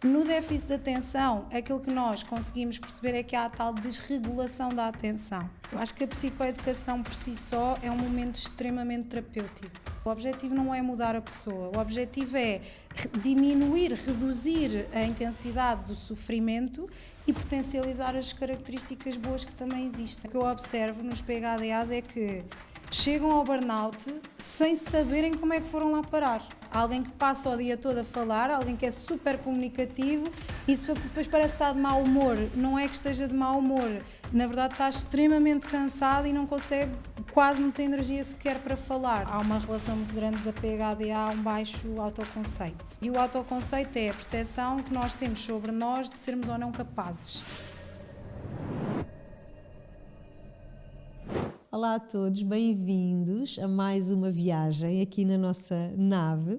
No déficit de atenção, aquilo que nós conseguimos perceber é que há a tal desregulação da atenção. Eu acho que a psicoeducação por si só é um momento extremamente terapêutico. O objetivo não é mudar a pessoa, o objetivo é diminuir, reduzir a intensidade do sofrimento e potencializar as características boas que também existem. O que eu observo nos PHDAs é que chegam ao burnout sem saberem como é que foram lá parar. Alguém que passa o dia todo a falar, alguém que é super comunicativo e se depois parece que está de mau humor, não é que esteja de mau humor, na verdade está extremamente cansado e não consegue, quase não tem energia sequer para falar. Há uma relação muito grande da PHDA a um baixo autoconceito. E o autoconceito é a percepção que nós temos sobre nós de sermos ou não capazes. Olá a todos, bem-vindos a mais uma viagem aqui na nossa nave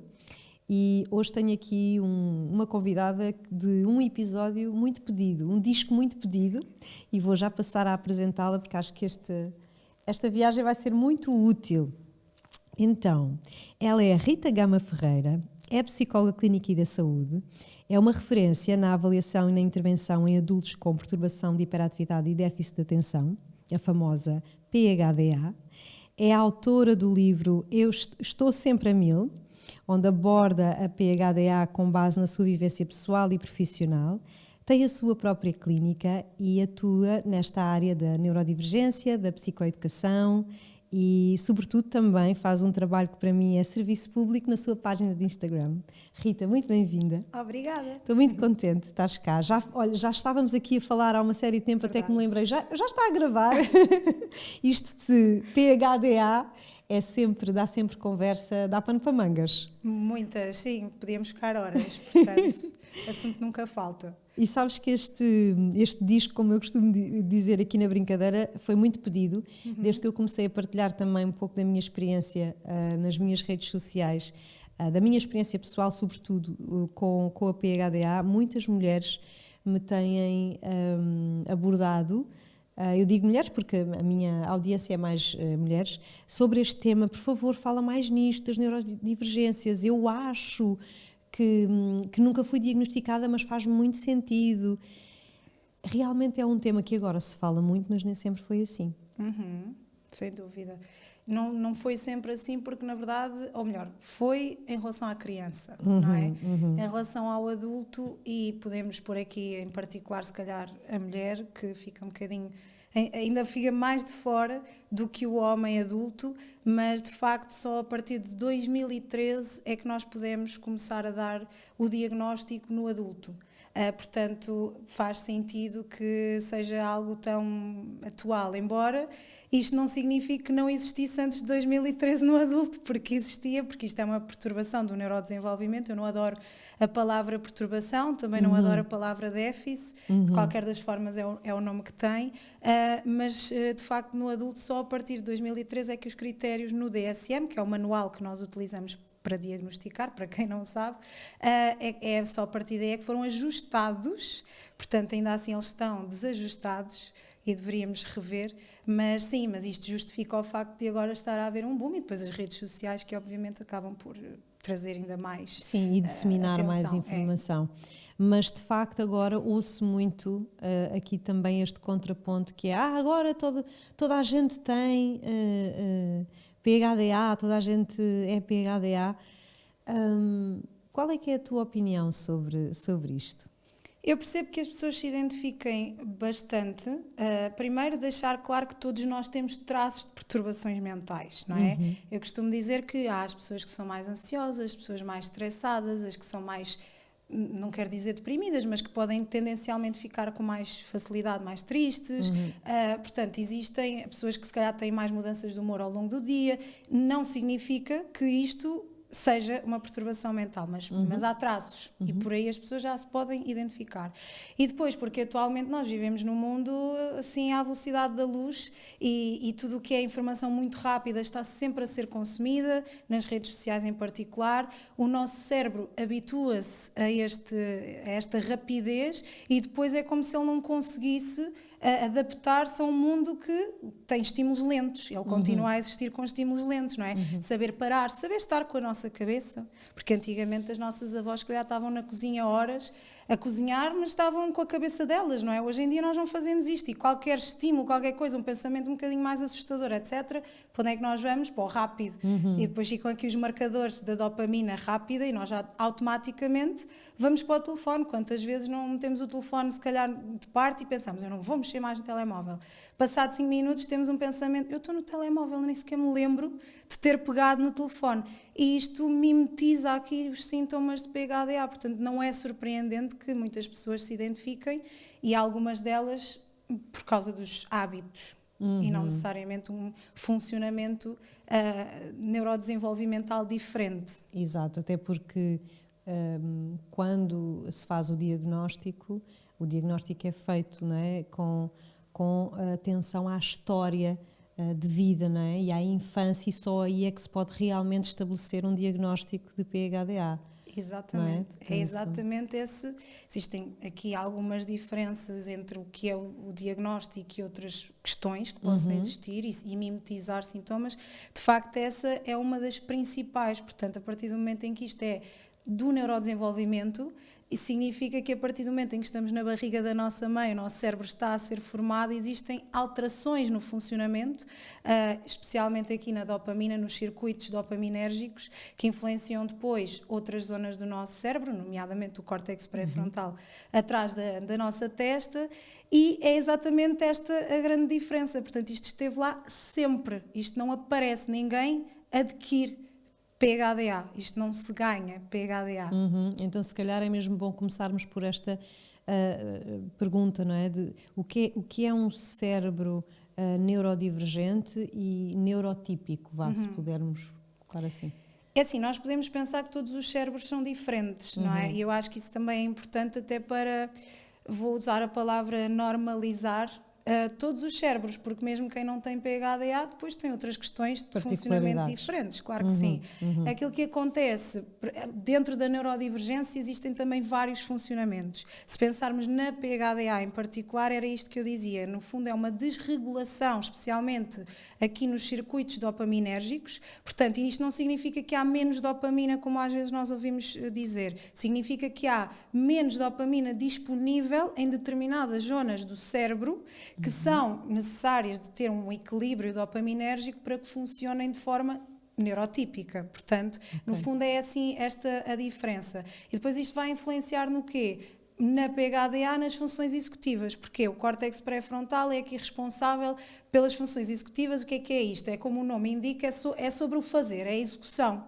e hoje tenho aqui uma convidada de um episódio muito pedido, um disco muito pedido e vou já passar a apresentá-la porque acho que esta viagem vai ser muito útil. Então, ela é a Rita Gama Ferreira, é psicóloga clínica e da saúde, é uma referência na avaliação e na intervenção em adultos com perturbação de hiperatividade e déficit de atenção, a famosa PHDA, é a autora do livro Eu Estou Sempre a Mil, onde aborda a PHDA com base na sua vivência pessoal e profissional, tem a sua própria clínica e atua nesta área da neurodivergência, da psicoeducação e, sobretudo, também faz um trabalho que para mim é serviço público na sua página de Instagram. Rita, muito bem-vinda. Obrigada. Estou muito contente de estares cá. Já estávamos aqui a falar há uma série de tempo, verdade. Até que me lembrei, já está a gravar. Isto de PHDA dá sempre conversa, dá pano para mangas. Muitas, sim, podíamos ficar horas, portanto, assunto nunca falta. E sabes que este disco, como eu costumo dizer aqui na brincadeira, foi muito pedido, desde que eu comecei a partilhar também um pouco da minha experiência nas minhas redes sociais, da minha experiência pessoal, sobretudo com a PHDA, muitas mulheres me têm abordado, eu digo mulheres porque a minha audiência é mais mulheres, sobre este tema. Por favor, fala mais nisto, das neurodivergências. Eu acho que nunca fui diagnosticada, mas faz muito sentido. Realmente é um tema que agora se fala muito, mas nem sempre foi assim. Sem dúvida. Não foi sempre assim porque, na verdade, ou melhor, foi em relação à criança, não é? Em relação ao adulto, e podemos pôr aqui em particular, se calhar, a mulher, que fica um bocadinho, ainda fica mais de fora do que o homem adulto, mas de facto só a partir de 2013 é que nós podemos começar a dar o diagnóstico no adulto. Portanto, faz sentido que seja algo tão atual, embora isto não signifique que não existisse antes de 2013 no adulto, porque existia, porque isto é uma perturbação do neurodesenvolvimento. Eu não adoro a palavra perturbação, também não adoro a palavra déficit, de qualquer das formas é o nome que tem, mas de facto no adulto só a partir de 2013 é que os critérios no DSM, que é o manual que nós utilizamos para diagnosticar, para quem não sabe, é só a partir daí que foram ajustados, portanto ainda assim eles estão desajustados e deveríamos rever, mas sim, mas isto justifica o facto de agora estar a haver um boom e depois as redes sociais que obviamente acabam por trazer ainda mais sim, e disseminar atenção, mais informação. Mas de facto agora ouço muito aqui também este contraponto que é agora toda a gente tem PHDA, toda a gente é PHDA. Qual é que é a tua opinião sobre isto? Eu percebo que as pessoas se identifiquem bastante. Primeiro, deixar claro que todos nós temos traços de perturbações mentais, não é? Eu costumo dizer que há as pessoas que são mais ansiosas, as pessoas mais estressadas, as que são mais, não quero dizer deprimidas, mas que podem tendencialmente ficar com mais facilidade, mais tristes. Portanto, existem pessoas que se calhar têm mais mudanças de humor ao longo do dia. Não significa que isto seja uma perturbação mental, mas há traços e por aí as pessoas já se podem identificar. E depois, porque atualmente nós vivemos num mundo assim à velocidade da luz e tudo o que é informação muito rápida está sempre a ser consumida, nas redes sociais em particular. O nosso cérebro habitua-se a esta rapidez e depois é como se ele não conseguisse adaptar-se a um mundo que tem estímulos lentos. Ele continua a existir com estímulos lentos, não é? Saber parar, saber estar com a nossa cabeça, porque antigamente as nossas avós que já estavam na cozinha horas a cozinhar, mas estavam com a cabeça delas, não é? Hoje em dia nós não fazemos isto e qualquer estímulo, qualquer coisa, um pensamento um bocadinho mais assustador, etc., para onde é que nós vamos? Para o rápido. E depois ficam aqui os marcadores da dopamina rápida e nós já automaticamente vamos para o telefone. Quantas vezes não metemos o telefone, se calhar, de parte e pensamos, eu não vou mexer mais no telemóvel. Passado 5 minutos temos um pensamento, eu estou no telemóvel, nem sequer me lembro de ter pegado no telefone. E isto mimetiza aqui os sintomas de PHDA, portanto não é surpreendente que muitas pessoas se identifiquem e algumas delas por causa dos hábitos e não necessariamente um funcionamento neurodesenvolvimental diferente. Exato, até porque quando se faz o diagnóstico é feito, não é, com atenção à história de vida, não é? E à infância, e só aí é que se pode realmente estabelecer um diagnóstico de PHDA. Exatamente, é exatamente esse. Existem aqui algumas diferenças entre o que é o diagnóstico e outras questões que possam existir e mimetizar sintomas. De facto, essa é uma das principais. Portanto, a partir do momento em que isto é do neurodesenvolvimento, isso significa que a partir do momento em que estamos na barriga da nossa mãe, o nosso cérebro está a ser formado, existem alterações no funcionamento, especialmente aqui na dopamina, nos circuitos dopaminérgicos, que influenciam depois outras zonas do nosso cérebro, nomeadamente o córtex pré-frontal, atrás da nossa testa, e é exatamente esta a grande diferença. Portanto, isto esteve lá sempre, isto não aparece, ninguém adquire PHDA, isto não se ganha, PHDA. Então, se calhar é mesmo bom começarmos por esta pergunta, não é? De o que é um cérebro neurodivergente e neurotípico, se pudermos colocar assim. É assim, nós podemos pensar que todos os cérebros são diferentes, não é? E eu acho que isso também é importante até para, vou usar a palavra normalizar, todos os cérebros, porque mesmo quem não tem PHDA depois tem outras questões de funcionamento diferentes, claro que sim. Aquilo que acontece, dentro da neurodivergência existem também vários funcionamentos. Se pensarmos na PHDA em particular, era isto que eu dizia, no fundo é uma desregulação, especialmente aqui nos circuitos dopaminérgicos, portanto, isto não significa que há menos dopamina, como às vezes nós ouvimos dizer, significa que há menos dopamina disponível em determinadas zonas do cérebro que são necessárias de ter um equilíbrio dopaminérgico para que funcionem de forma neurotípica. Portanto, no fundo é assim esta a diferença. E depois isto vai influenciar no quê? Na PHDA, nas funções executivas, porque o córtex pré-frontal é aqui responsável pelas funções executivas. O que é isto? É como o nome indica, é sobre o fazer, é a execução.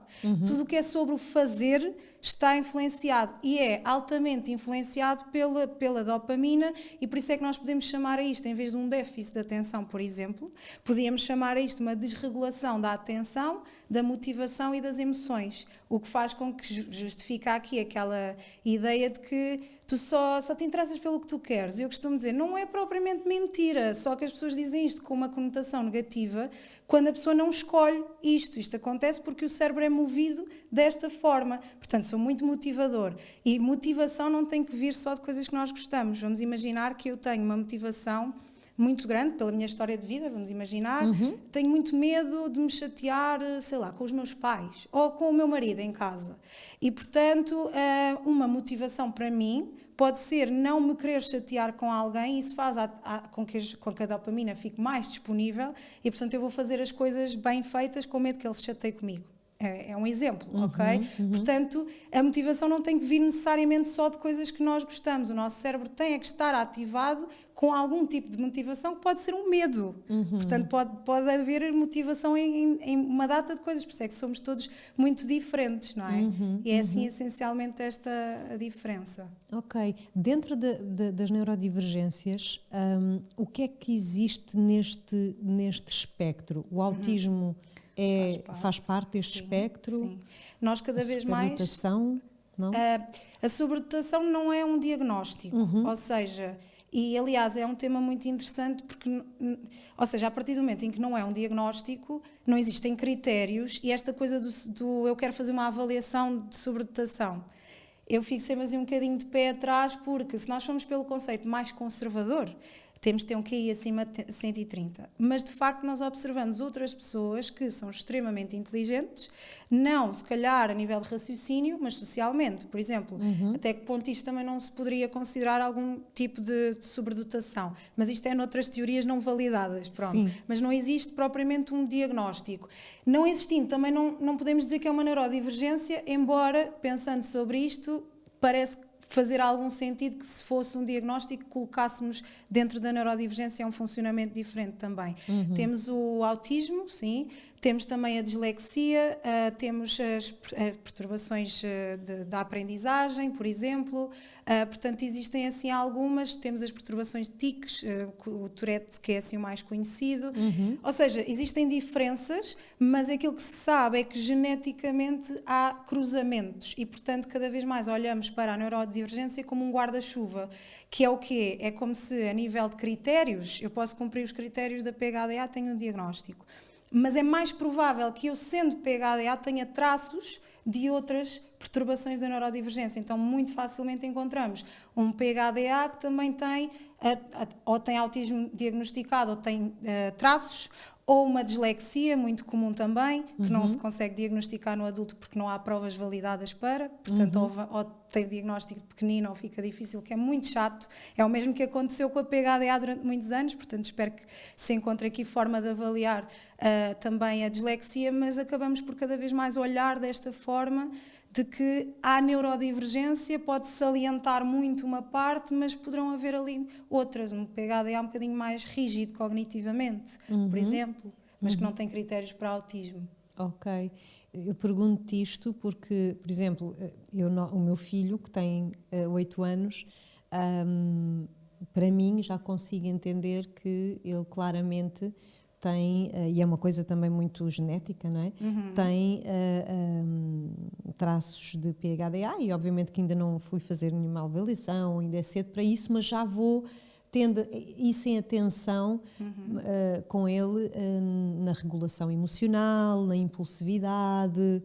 Tudo o que é sobre o fazer está influenciado e é altamente influenciado pela dopamina, e por isso é que nós podemos chamar a isto, em vez de um déficit de atenção, por exemplo, podíamos chamar a isto uma desregulação da atenção, da motivação e das emoções, o que faz com que justifica aqui aquela ideia de que tu só te interessas pelo que tu queres. Eu costumo dizer, não é propriamente mentira, só que as pessoas dizem isto com uma conotação negativa quando a pessoa não escolhe isto. Isto acontece porque o cérebro é movido desta forma. Portanto, sou muito motivador. E motivação não tem que vir só de coisas que nós gostamos. Vamos imaginar que eu tenho uma motivação muito grande pela minha história de vida, vamos imaginar, tenho muito medo de me chatear, sei lá, com os meus pais ou com o meu marido em casa. E, portanto, uma motivação para mim pode ser não me querer chatear com alguém, e isso faz com que a dopamina fique mais disponível e, portanto, eu vou fazer as coisas bem feitas com medo que ele se chateie comigo. É um exemplo, ok? Portanto, a motivação não tem que vir necessariamente só de coisas que nós gostamos. O nosso cérebro tem que estar ativado com algum tipo de motivação que pode ser um medo. Portanto, pode haver motivação em uma data de coisas, por isso é que somos todos muito diferentes, não é? E é assim, essencialmente, esta a diferença. Ok. Dentro das neurodivergências, o que é que existe neste espectro? O autismo faz parte deste espectro? Sim. Nós cada vez mais... Não? A sobredotação não é um diagnóstico, ou seja... E, aliás, é um tema muito interessante porque, ou seja, a partir do momento em que não é um diagnóstico, não existem critérios, e esta coisa do eu quero fazer uma avaliação de sobredotação, eu fico sempre assim um bocadinho de pé atrás, porque se nós formos pelo conceito mais conservador, temos de ter um QI acima de 130. Mas, de facto, nós observamos outras pessoas que são extremamente inteligentes, não, se calhar, a nível de raciocínio, mas socialmente. Por exemplo, até que ponto isto também não se poderia considerar algum tipo de sobredotação. Mas isto é noutras teorias não validadas, pronto. Sim. Mas não existe propriamente um diagnóstico. Não existindo, também não podemos dizer que é uma neurodivergência, embora, pensando sobre isto, parece fazer algum sentido que, se fosse um diagnóstico, colocássemos dentro da neurodivergência um funcionamento diferente também. Temos o autismo, sim, temos também a dislexia, temos as perturbações da aprendizagem, por exemplo, portanto existem assim algumas, temos as perturbações de tiques, o Tourette, que é assim o mais conhecido, ou seja, existem diferenças, mas aquilo que se sabe é que geneticamente há cruzamentos e, portanto, cada vez mais olhamos para a neurodivergência como um guarda-chuva, que é o quê? É como se, a nível de critérios, eu posso cumprir os critérios da PHDA, tenho um diagnóstico. Mas é mais provável que eu, sendo PHDA, tenha traços de outras perturbações da neurodivergência. Então, muito facilmente encontramos um PHDA que também tem, ou tem autismo diagnosticado, ou tem traços, ou uma dislexia, muito comum também, que não se consegue diagnosticar no adulto porque não há provas validadas para, portanto, ou tem o diagnóstico de pequenino ou fica difícil, que é muito chato. É o mesmo que aconteceu com a PHDA durante muitos anos, portanto, espero que se encontre aqui forma de avaliar também a dislexia, mas acabamos por cada vez mais olhar desta forma, de que há neurodivergência, pode salientar muito uma parte, mas poderão haver ali outras. Um PHDA é um bocadinho mais rígido cognitivamente, por exemplo, mas que não tem critérios para autismo. Ok. Eu pergunto-te isto porque, por exemplo, o meu filho, que tem 8 anos, para mim já consigo entender que ele claramente tem, e é uma coisa também muito genética, não é? Tem traços de PHDA e obviamente que ainda não fui fazer nenhuma avaliação, ainda é cedo para isso, mas já vou tendo isso em atenção com ele na regulação emocional, na impulsividade,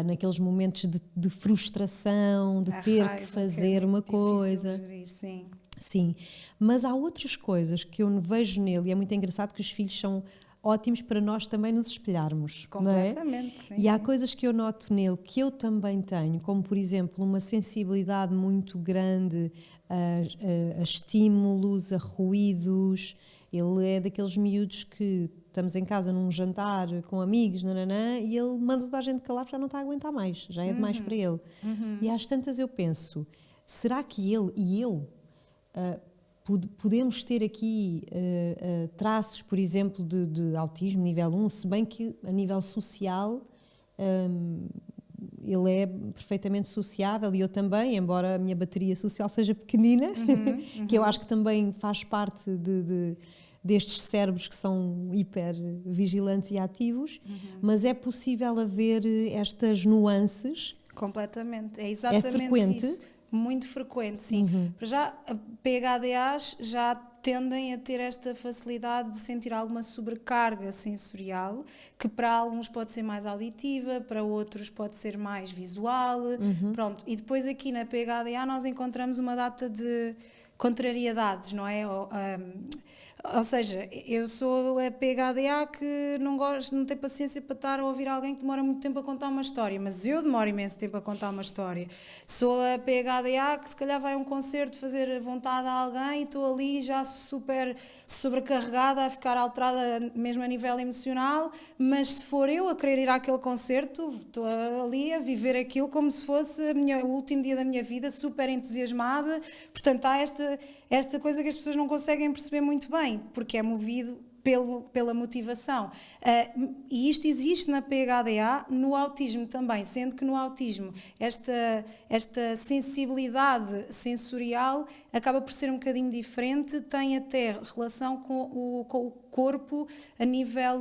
naqueles momentos de frustração, de ter que fazer uma coisa. Gerir, sim. Sim, mas há outras coisas que eu vejo nele, e é muito engraçado que os filhos são ótimos para nós também nos espelharmos. Completamente, não é? sim. E há sim. coisas que eu noto nele que eu também tenho, como por exemplo uma sensibilidade muito grande a estímulos, a ruídos. Ele é daqueles miúdos que estamos em casa num jantar com amigos, nananã, e ele manda toda a gente calar porque já não está a aguentar mais, já é demais para ele. E às tantas eu penso, será que ele e eu podemos ter aqui traços, por exemplo, de autismo nível 1, se bem que a nível social ele é perfeitamente sociável e eu também, embora a minha bateria social seja pequenina, que eu acho que também faz parte destes cérebros que são hiper vigilantes e ativos, mas é possível haver estas nuances. Completamente, é exatamente frequente? isso. Muito frequente, sim. Para já, PHDAs já tendem a ter esta facilidade de sentir alguma sobrecarga sensorial, que para alguns pode ser mais auditiva, para outros pode ser mais visual. Pronto. E depois aqui na PHDA nós encontramos uma data de contrariedades, não é? Ou seja, eu sou a PHDA que não tem paciência para estar a ouvir alguém que demora muito tempo a contar uma história, mas eu demoro imenso tempo a contar uma história. Sou a PHDA que se calhar vai a um concerto fazer vontade a alguém e estou ali já super sobrecarregada, a ficar alterada mesmo a nível emocional, mas se for eu a querer ir àquele concerto, estou ali a viver aquilo como se fosse o último dia da minha vida, super entusiasmada. Portanto, há esta coisa que as pessoas não conseguem perceber muito bem, porque é movido pela motivação. E isto existe na PHDA, no autismo também, sendo que no autismo esta sensibilidade sensorial acaba por ser um bocadinho diferente, tem até relação com o corpo a nível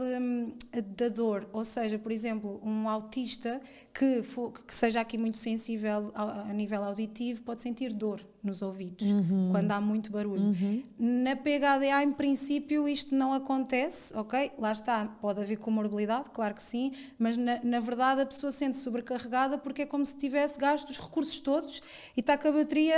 da dor. Ou seja, por exemplo, um autista que seja aqui muito sensível a nível auditivo pode sentir dor nos ouvidos, quando há muito barulho. Na PHDA, em princípio, isto não acontece, ok? Lá está, pode haver comorbilidade, claro que sim, mas na verdade a pessoa sente sobrecarregada porque é como se tivesse gasto os recursos todos e está com a bateria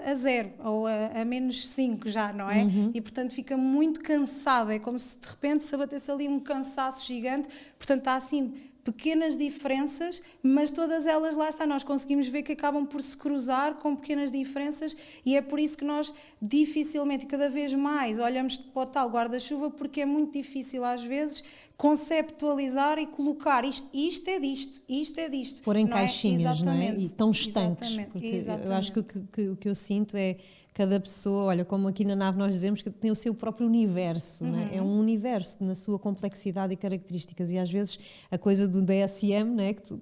a 0 ou a menos 5 já, não é? E portanto fica muito cansada, é como se de repente se abatesse ali um cansaço gigante, portanto está assim pequenas diferenças, mas todas elas, lá está, nós conseguimos ver que acabam por se cruzar com pequenas diferenças e é por isso que nós dificilmente, cada vez mais, olhamos para o tal guarda-chuva porque é muito difícil às vezes conceptualizar e colocar isto é disto, isto é disto. Pôr em não caixinhas, é? não é? E tão estanques, Exatamente. porque Exatamente. eu acho que o que eu sinto é cada pessoa, olha, como aqui na nave nós dizemos, que tem o seu próprio universo, não é? É um universo na sua complexidade e características e às vezes a coisa do DSM, não é? Que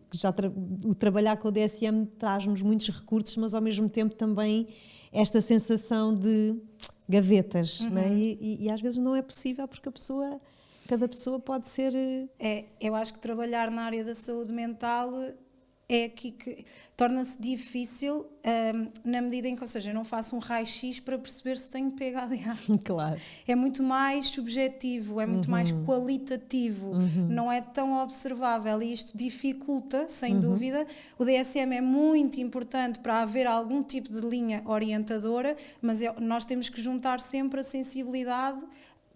o trabalhar com o DSM traz-nos muitos recursos, mas ao mesmo tempo também esta sensação de gavetas, não é? E às vezes não é possível porque cada pessoa pode ser... Eu acho que trabalhar na área da saúde mental é aqui que torna-se difícil na medida em que, ou seja, eu não faço um raio-x para perceber se tenho PHDA. Claro. É muito mais subjetivo, é muito mais qualitativo, não é tão observável e isto dificulta, sem dúvida. O DSM é muito importante para haver algum tipo de linha orientadora, mas nós temos que juntar sempre a sensibilidade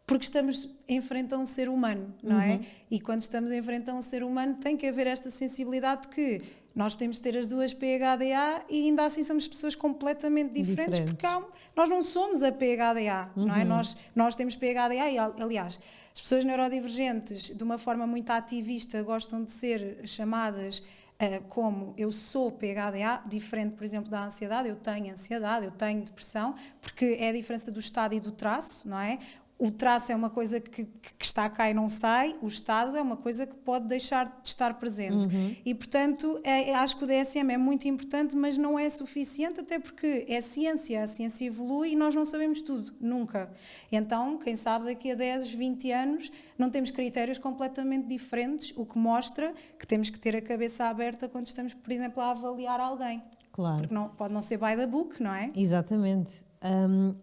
porque estamos em frente a um ser humano, não é? E quando estamos em frente a um ser humano tem que haver esta sensibilidade de que nós podemos ter as duas PHDA e ainda assim somos pessoas completamente diferentes. Porque nós não somos a PHDA, não é? Nós temos PHDA e, aliás, as pessoas neurodivergentes, de uma forma muito ativista, gostam de ser chamadas como eu sou PHDA, diferente, por exemplo, da ansiedade. Eu tenho depressão, porque é a diferença do estado e do traço, não é? O traço é uma coisa que está cá e não sai, o estado é uma coisa que pode deixar de estar presente. E, portanto, acho que o DSM é muito importante, mas não é suficiente, até porque é ciência, a ciência evolui e nós não sabemos tudo, nunca. Então, quem sabe daqui a 10, 20 anos não temos critérios completamente diferentes, o que mostra que temos que ter a cabeça aberta quando estamos, por exemplo, a avaliar alguém. Claro. Porque pode não ser by the book, não é? Exatamente.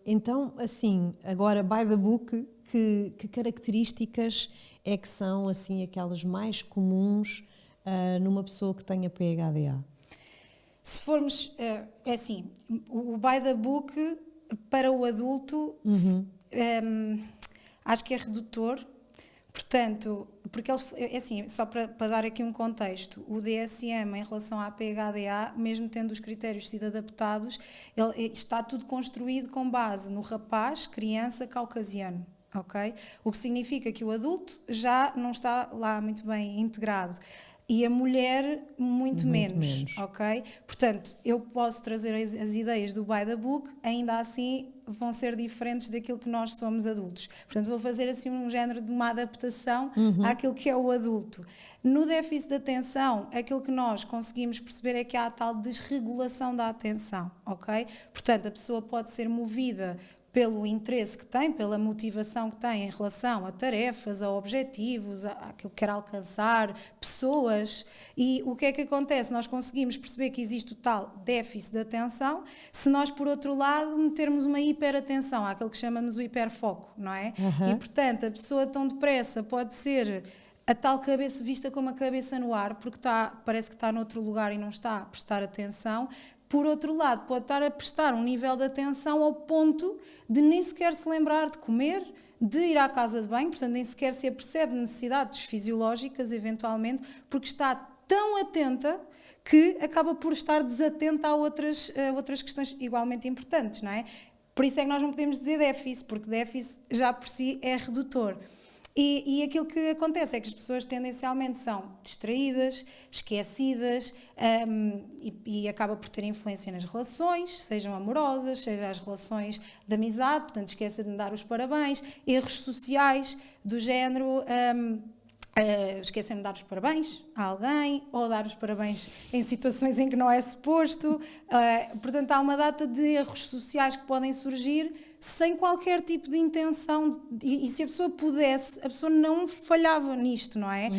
Então, assim, agora, by the book, que características é que são, assim, aquelas mais comuns numa pessoa que tenha PHDA? Se formos, é assim, o by the book para o adulto acho que é redutor. Portanto, porque é assim, só para dar aqui um contexto, o DSM em relação à PHDA, mesmo tendo os critérios sido adaptados, está tudo construído com base no rapaz, criança, caucasiano. Okay? O que significa que o adulto já não está lá muito bem integrado. E a mulher muito menos, ok? Portanto, eu posso trazer as ideias do by the book, ainda assim vão ser diferentes daquilo que nós somos adultos. Portanto, vou fazer assim um género de uma adaptação àquilo que é o adulto. No déficit de atenção, aquilo que nós conseguimos perceber é que há a tal desregulação da atenção, ok? Portanto, a pessoa pode ser movida pelo interesse que tem, pela motivação que tem em relação a tarefas, a objetivos, àquilo que quer alcançar, pessoas. E o que é que acontece? Nós conseguimos perceber que existe o tal déficit de atenção se nós, por outro lado, metermos uma hiperatenção, àquilo que chamamos o hiperfoco, não é? E, portanto, a pessoa tão depressa pode ser a tal cabeça vista como a cabeça no ar, porque parece que está noutro lugar e não está a prestar atenção. Por outro lado, pode estar a prestar um nível de atenção ao ponto de nem sequer se lembrar de comer, de ir à casa de banho, portanto nem sequer se apercebe necessidades fisiológicas, eventualmente, porque está tão atenta que acaba por estar desatenta a outras questões igualmente importantes, não é? Por isso é que nós não podemos dizer déficit, porque déficit já por si é redutor. E aquilo que acontece é que as pessoas tendencialmente são distraídas, esquecidas e acaba por ter influência nas relações, sejam amorosas, sejam as relações de amizade, portanto esquece de me dar os parabéns, erros sociais do género... esquecem de dar os parabéns a alguém ou dar os parabéns em situações em que não é suposto. Portanto, há uma data de erros sociais que podem surgir sem qualquer tipo de intenção. E se a pessoa pudesse, a pessoa não falhava nisto, não é?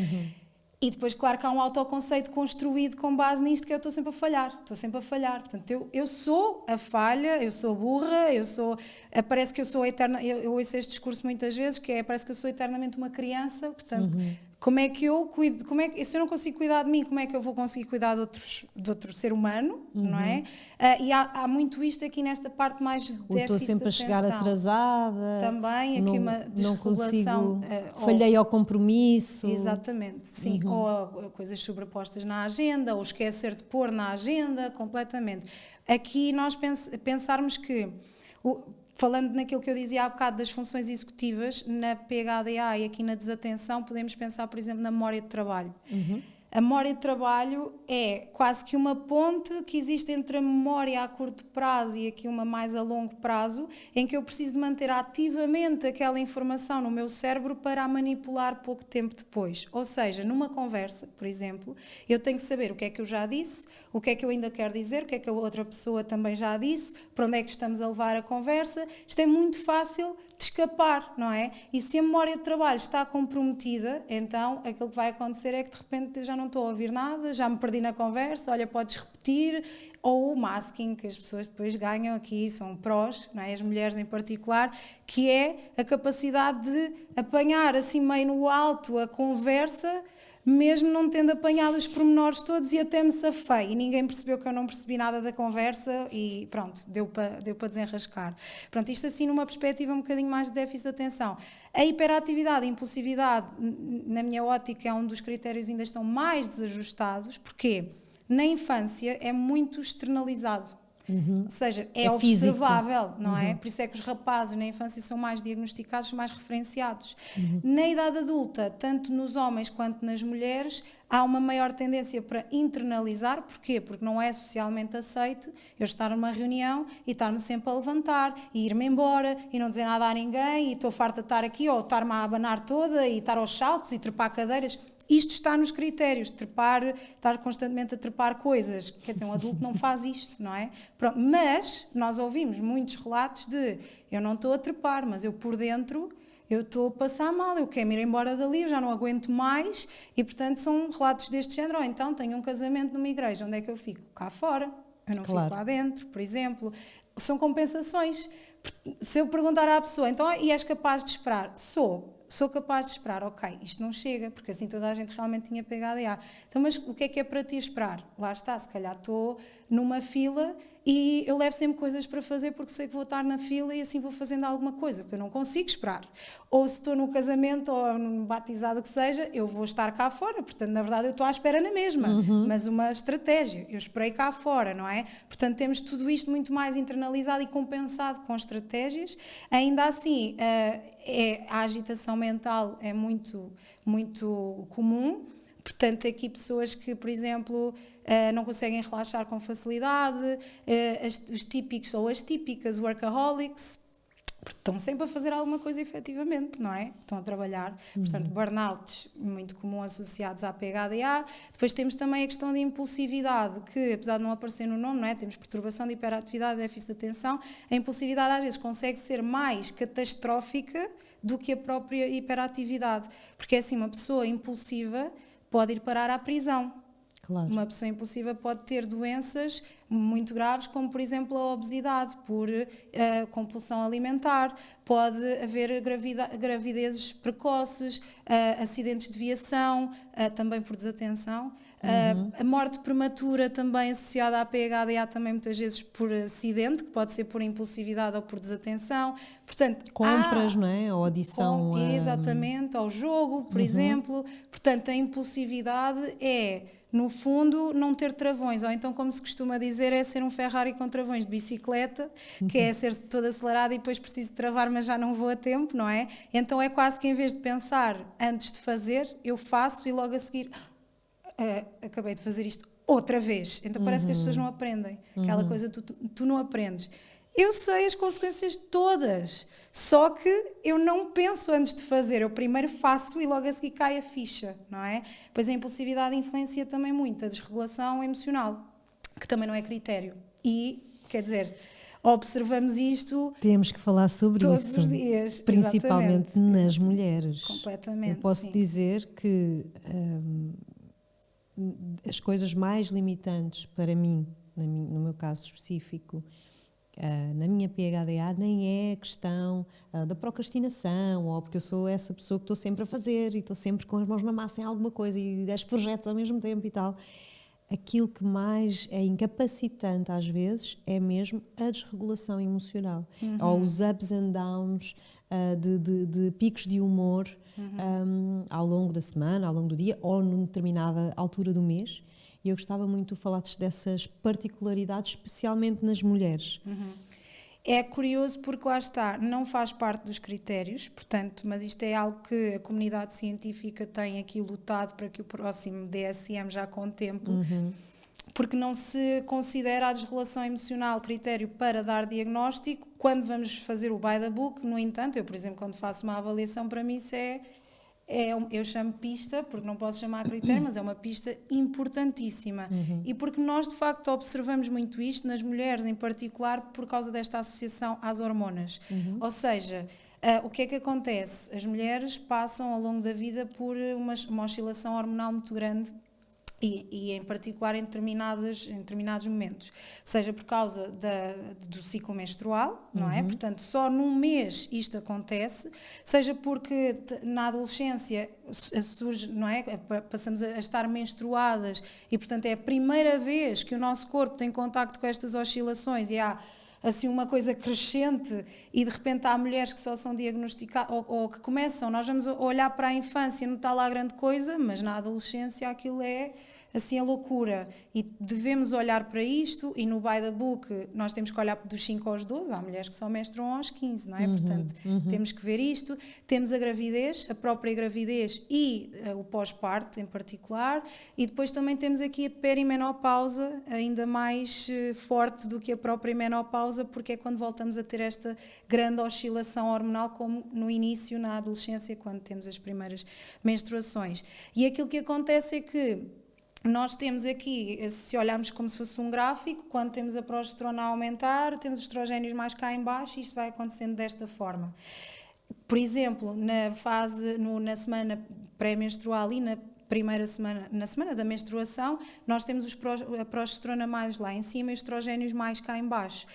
E depois, claro que há um autoconceito construído com base nisto, que eu estou sempre a falhar. Portanto, eu sou a falha, eu sou burra, parece que eu sou eterna. Eu ouço este discurso muitas vezes, que parece que eu sou eternamente uma criança. Portanto, como é que eu cuido? Se eu não consigo cuidar de mim, como é que eu vou conseguir cuidar de outro ser humano? Não é? E há muito isto aqui nesta parte mais de déficit de atenção. Ou estou sempre a chegar atrasada. Também, aqui uma desregulação. Falhei ao compromisso. Exatamente, sim. Ou coisas sobrepostas na agenda, ou esquecer de pôr na agenda, completamente. Aqui nós pensarmos que, falando naquilo que eu dizia há bocado das funções executivas, na PHDA e aqui na desatenção, podemos pensar, por exemplo, na memória de trabalho. A memória de trabalho é quase que uma ponte que existe entre a memória a curto prazo e aqui uma mais a longo prazo, em que eu preciso de manter ativamente aquela informação no meu cérebro para a manipular pouco tempo depois. Ou seja, numa conversa, por exemplo, eu tenho que saber o que é que eu já disse, o que é que eu ainda quero dizer, o que é que a outra pessoa também já disse, para onde é que estamos a levar a conversa. Isto é muito fácil de escapar, não é? E se a memória de trabalho está comprometida, então aquilo que vai acontecer é que de repente eu já não estou a ouvir nada, já me perdi na conversa, olha, podes repetir, ou o masking, que as pessoas depois ganham aqui, são prós, não é? As mulheres em particular, que é a capacidade de apanhar assim meio no alto a conversa, mesmo não tendo apanhado os pormenores todos, e até me safei, e ninguém percebeu que eu não percebi nada da conversa, e pronto, deu para desenrascar. Pronto, isto assim numa perspectiva um bocadinho mais de déficit de atenção. A hiperatividade e impulsividade, na minha ótica, é um dos critérios que ainda estão mais desajustados, porque na infância é muito externalizado. Ou seja, é observável, físico. Não é? Por isso é que os rapazes na infância são mais diagnosticados, mais referenciados. Na idade adulta, tanto nos homens quanto nas mulheres, há uma maior tendência para internalizar. Porquê? Porque não é socialmente aceito eu estar numa reunião e estar-me sempre a levantar e ir-me embora e não dizer nada a ninguém e estou farta de estar aqui, ou estar-me a abanar toda e estar aos saltos e trepar cadeiras. Isto está nos critérios, estar constantemente a trepar coisas. Quer dizer, um adulto não faz isto, não é? Pronto, mas nós ouvimos muitos relatos de eu não estou a trepar, mas eu por dentro eu estou a passar mal, eu quero me ir embora dali, eu já não aguento mais, e portanto são relatos deste género. Ou então tenho um casamento numa igreja, onde é que eu fico? Cá fora, eu não fico lá dentro, por exemplo. São compensações. Se eu perguntar à pessoa, então, e és capaz de esperar? Sou capaz de esperar, ok, isto não chega, porque assim toda a gente realmente tinha PHDA. Então, mas o que é para ti esperar? Lá está, se calhar estou numa fila e eu levo sempre coisas para fazer porque sei que vou estar na fila e assim vou fazendo alguma coisa, porque eu não consigo esperar. Ou se estou no casamento ou num batizado, o que seja, eu vou estar cá fora, portanto, na verdade, eu estou à espera na mesma, mas uma estratégia, eu esperei cá fora, não é? Portanto, temos tudo isto muito mais internalizado e compensado com estratégias. Ainda assim, a agitação mental é muito, muito comum. Portanto, aqui pessoas que, por exemplo, não conseguem relaxar com facilidade, os típicos ou as típicas workaholics, estão sempre a fazer alguma coisa efetivamente, não é? Estão a trabalhar. Portanto, burnouts muito comum associados à PHDA. Depois temos também a questão da impulsividade, que apesar de não aparecer no nome, não é? Temos perturbação de hiperatividade, déficit de atenção. A impulsividade às vezes consegue ser mais catastrófica do que a própria hiperatividade. Porque é assim, uma pessoa impulsiva pode ir parar à prisão. Claro. Uma pessoa impulsiva pode ter doenças muito graves, como por exemplo a obesidade por compulsão alimentar, pode haver gravidezes precoces, acidentes de viação, também por desatenção, a morte prematura também associada à PHDA, também muitas vezes por acidente, que pode ser por impulsividade ou por desatenção. Portanto, compras, não é? Ou adição exatamente, ao jogo, por exemplo. Portanto, a impulsividade é, no fundo, não ter travões, ou então, como se costuma dizer, é ser um Ferrari com travões de bicicleta, que é ser todo acelerado e depois preciso travar, mas já não vou a tempo, não é? Então é quase que em vez de pensar antes de fazer, eu faço e logo a seguir acabei de fazer isto outra vez. Então parece que as pessoas não aprendem. Aquela coisa, tu não aprendes. Eu sei as consequências todas, só que eu não penso antes de fazer, eu primeiro faço e logo a seguir cai a ficha, não é? Pois a impulsividade influencia também muito a desregulação emocional, que também não é critério. E, quer dizer, observamos isto... Temos que falar sobre todos isso. Todos os dias. Principalmente exatamente. nas mulheres. Completamente, eu posso sim. dizer que as coisas mais limitantes para mim, no meu caso específico, na minha PHDA, nem é a questão da procrastinação, ou porque eu sou essa pessoa que estou sempre a fazer e estou sempre com as mãos na massa em alguma coisa e 10 projetos ao mesmo tempo e tal. Aquilo que mais é incapacitante às vezes é mesmo a desregulação emocional, ou os ups and downs de picos de humor ao longo da semana, ao longo do dia ou numa determinada altura do mês. E eu gostava muito de falar dessas particularidades, especialmente nas mulheres. É curioso porque lá está, não faz parte dos critérios, portanto, mas isto é algo que a comunidade científica tem aqui lutado para que o próximo DSM já contemple, porque não se considera a desregulação emocional critério para dar diagnóstico quando vamos fazer o by the book. No entanto, eu, por exemplo, quando faço uma avaliação, para mim isso eu chamo pista, porque não posso chamar critério, mas é uma pista importantíssima. E porque nós, de facto, observamos muito isto nas mulheres, em particular, por causa desta associação às hormonas. Ou seja, o que é que acontece? As mulheres passam, ao longo da vida, por uma oscilação hormonal muito grande, e em particular em determinados momentos, seja por causa do ciclo menstrual, não é? Portanto, só num mês isto acontece, seja porque na adolescência surge, não é? Passamos a estar menstruadas e, portanto, é a primeira vez que o nosso corpo tem contacto com estas oscilações e há assim uma coisa crescente e de repente há mulheres que só são diagnosticadas ou que começam, nós vamos olhar para a infância, não está lá grande coisa, mas na adolescência aquilo é assim a loucura e devemos olhar para isto e no by the book nós temos que olhar dos 5 aos 12, há mulheres que só menstruam aos 15, não é? Portanto, temos que ver isto, temos a gravidez, a própria gravidez e o pós-parto em particular e depois também temos aqui a perimenopausa ainda mais forte do que a própria menopausa, porque é quando voltamos a ter esta grande oscilação hormonal como no início, na adolescência, quando temos as primeiras menstruações. E aquilo que acontece é que nós temos aqui, se olharmos como se fosse um gráfico, quando temos a progesterona a aumentar, temos os estrogénios mais cá em baixo e isto vai acontecendo desta forma. Por exemplo, na semana pré-menstrual e na primeira semana, na semana da menstruação, nós temos a progesterona mais lá em cima e os estrogénios mais cá em baixo.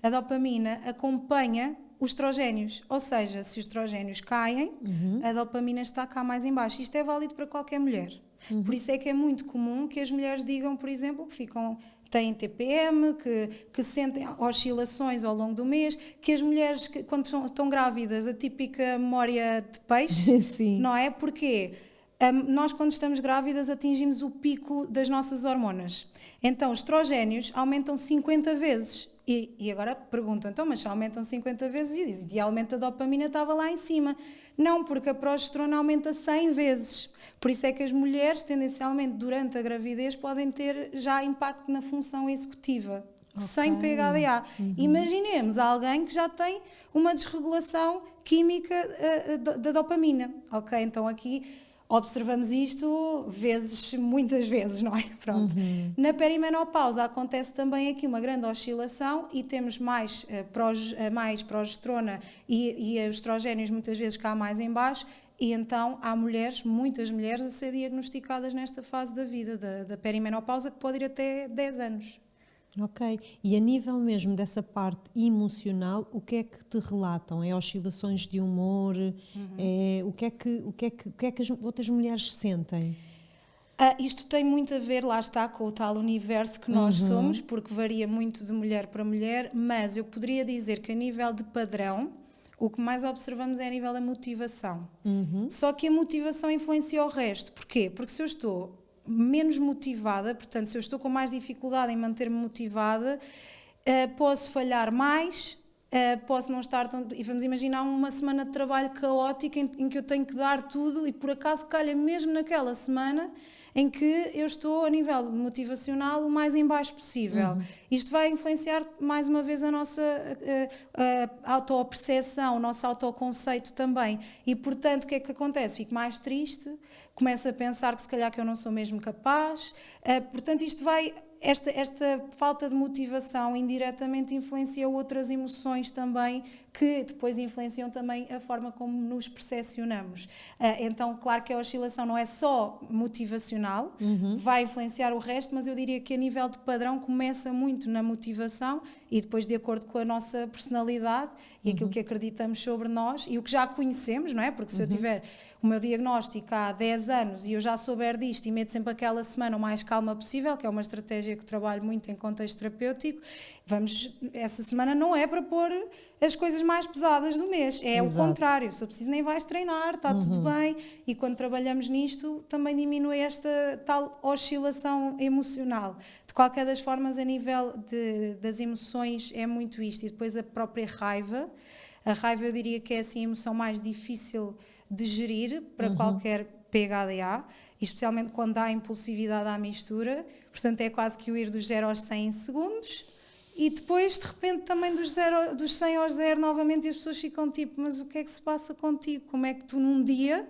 A dopamina acompanha os estrogénios, ou seja, se os estrogénios caem, a dopamina está cá mais em baixo. Isto é válido para qualquer mulher. Por isso é que é muito comum que as mulheres digam, por exemplo, que têm TPM, que sentem oscilações ao longo do mês, que as mulheres, quando estão grávidas, a típica memória de peixe, Sim. não é? Porquê? Nós, quando estamos grávidas, atingimos o pico das nossas hormonas. Então, os estrogénios aumentam 50 vezes. E agora perguntam, então, mas se aumentam 50 vezes, idealmente a dopamina estava lá em cima. Não, porque a progesterona aumenta 100 vezes. Por isso é que as mulheres, tendencialmente, durante a gravidez, podem ter já impacto na função executiva. Okay. Sem PHDA. Imaginemos alguém que já tem uma desregulação química da dopamina. Ok, então aqui observamos isto muitas vezes, não é? Pronto. Na perimenopausa acontece também aqui uma grande oscilação e temos mais progesterona e os estrogénios muitas vezes cá mais em baixo e então há muitas mulheres a ser diagnosticadas nesta fase da vida, da perimenopausa, que pode ir até 10 anos. Ok. E a nível mesmo dessa parte emocional, o que é que te relatam? É oscilações de humor? O que é que as outras mulheres sentem? Isto tem muito a ver, lá está, com o tal universo que nós somos, porque varia muito de mulher para mulher, mas eu poderia dizer que a nível de padrão, o que mais observamos é a nível da motivação. Só que a motivação influencia o resto. Porquê? Porque se eu estou menos motivada, portanto, se eu estou com mais dificuldade em manter-me motivada, posso falhar mais, posso não estar tão... E vamos imaginar uma semana de trabalho caótica em que eu tenho que dar tudo e por acaso calha mesmo naquela semana em que eu estou a nível motivacional o mais em baixo possível. Isto vai influenciar mais uma vez a nossa autoperceção, o nosso autoconceito também. E portanto, o que é que acontece? Fico mais triste, começo a pensar que se calhar que eu não sou mesmo capaz. Portanto, isto vai esta falta de motivação indiretamente influencia outras emoções também, que depois influenciam também a forma como nos percepcionamos. Então, claro que a oscilação não é só motivacional, vai influenciar o resto, mas eu diria que a nível de padrão começa muito na motivação e depois de acordo com a nossa personalidade e aquilo que acreditamos sobre nós e o que já conhecemos, não é? Porque se eu tiver o meu diagnóstico há 10 anos e eu já souber disto e meto sempre aquela semana o mais calma possível, que é uma estratégia que trabalho muito em contexto terapêutico, essa semana não é para pôr as coisas mais pesadas do mês, é o contrário, se eu preciso nem vais treinar, está tudo bem, e quando trabalhamos nisto também diminui esta tal oscilação emocional. De qualquer das formas, a nível das emoções é muito isto, e depois a própria raiva. A raiva eu diria que é assim, a emoção mais difícil de gerir para qualquer PHDA, especialmente quando há impulsividade à mistura, portanto é quase que o ir dos 0 aos 100 em segundos, e depois de repente também dos 100 aos 0 novamente, e as pessoas ficam tipo, mas o que é que se passa contigo? Como é que tu num dia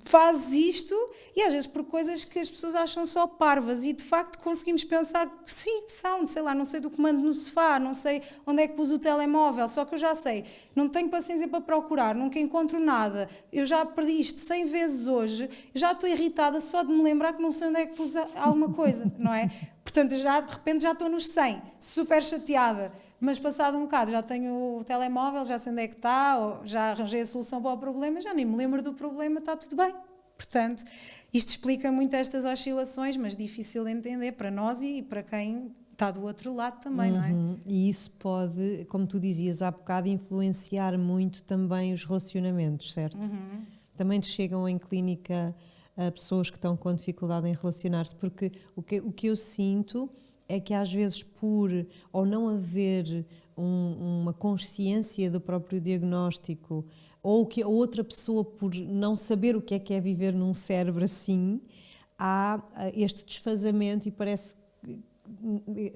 fazes isto? E às vezes por coisas que as pessoas acham só parvas, e de facto conseguimos pensar que sim, são, sei lá, não sei do comando no sofá, não sei onde é que pus o telemóvel, só que eu já sei, não tenho paciência para procurar, nunca encontro nada, eu já perdi isto 100 vezes hoje, já estou irritada só de me lembrar que não sei onde é que pus alguma coisa, não é? Portanto, de repente já estou nos 100, super chateada, mas passado um bocado já tenho o telemóvel, já sei onde é que está, ou já arranjei a solução para o problema, já nem me lembro do problema, está tudo bem. Portanto, isto explica muito estas oscilações, mas difícil de entender para nós e para quem está do outro lado também, não é? E isso pode, como tu dizias há bocado, influenciar muito também os relacionamentos, certo? Também te chegam em clínica a pessoas que estão com dificuldade em relacionar-se, porque o que eu sinto é que às vezes por ou não haver uma consciência do próprio diagnóstico, ou que a outra pessoa por não saber o que é viver num cérebro assim, há este desfazamento e parece que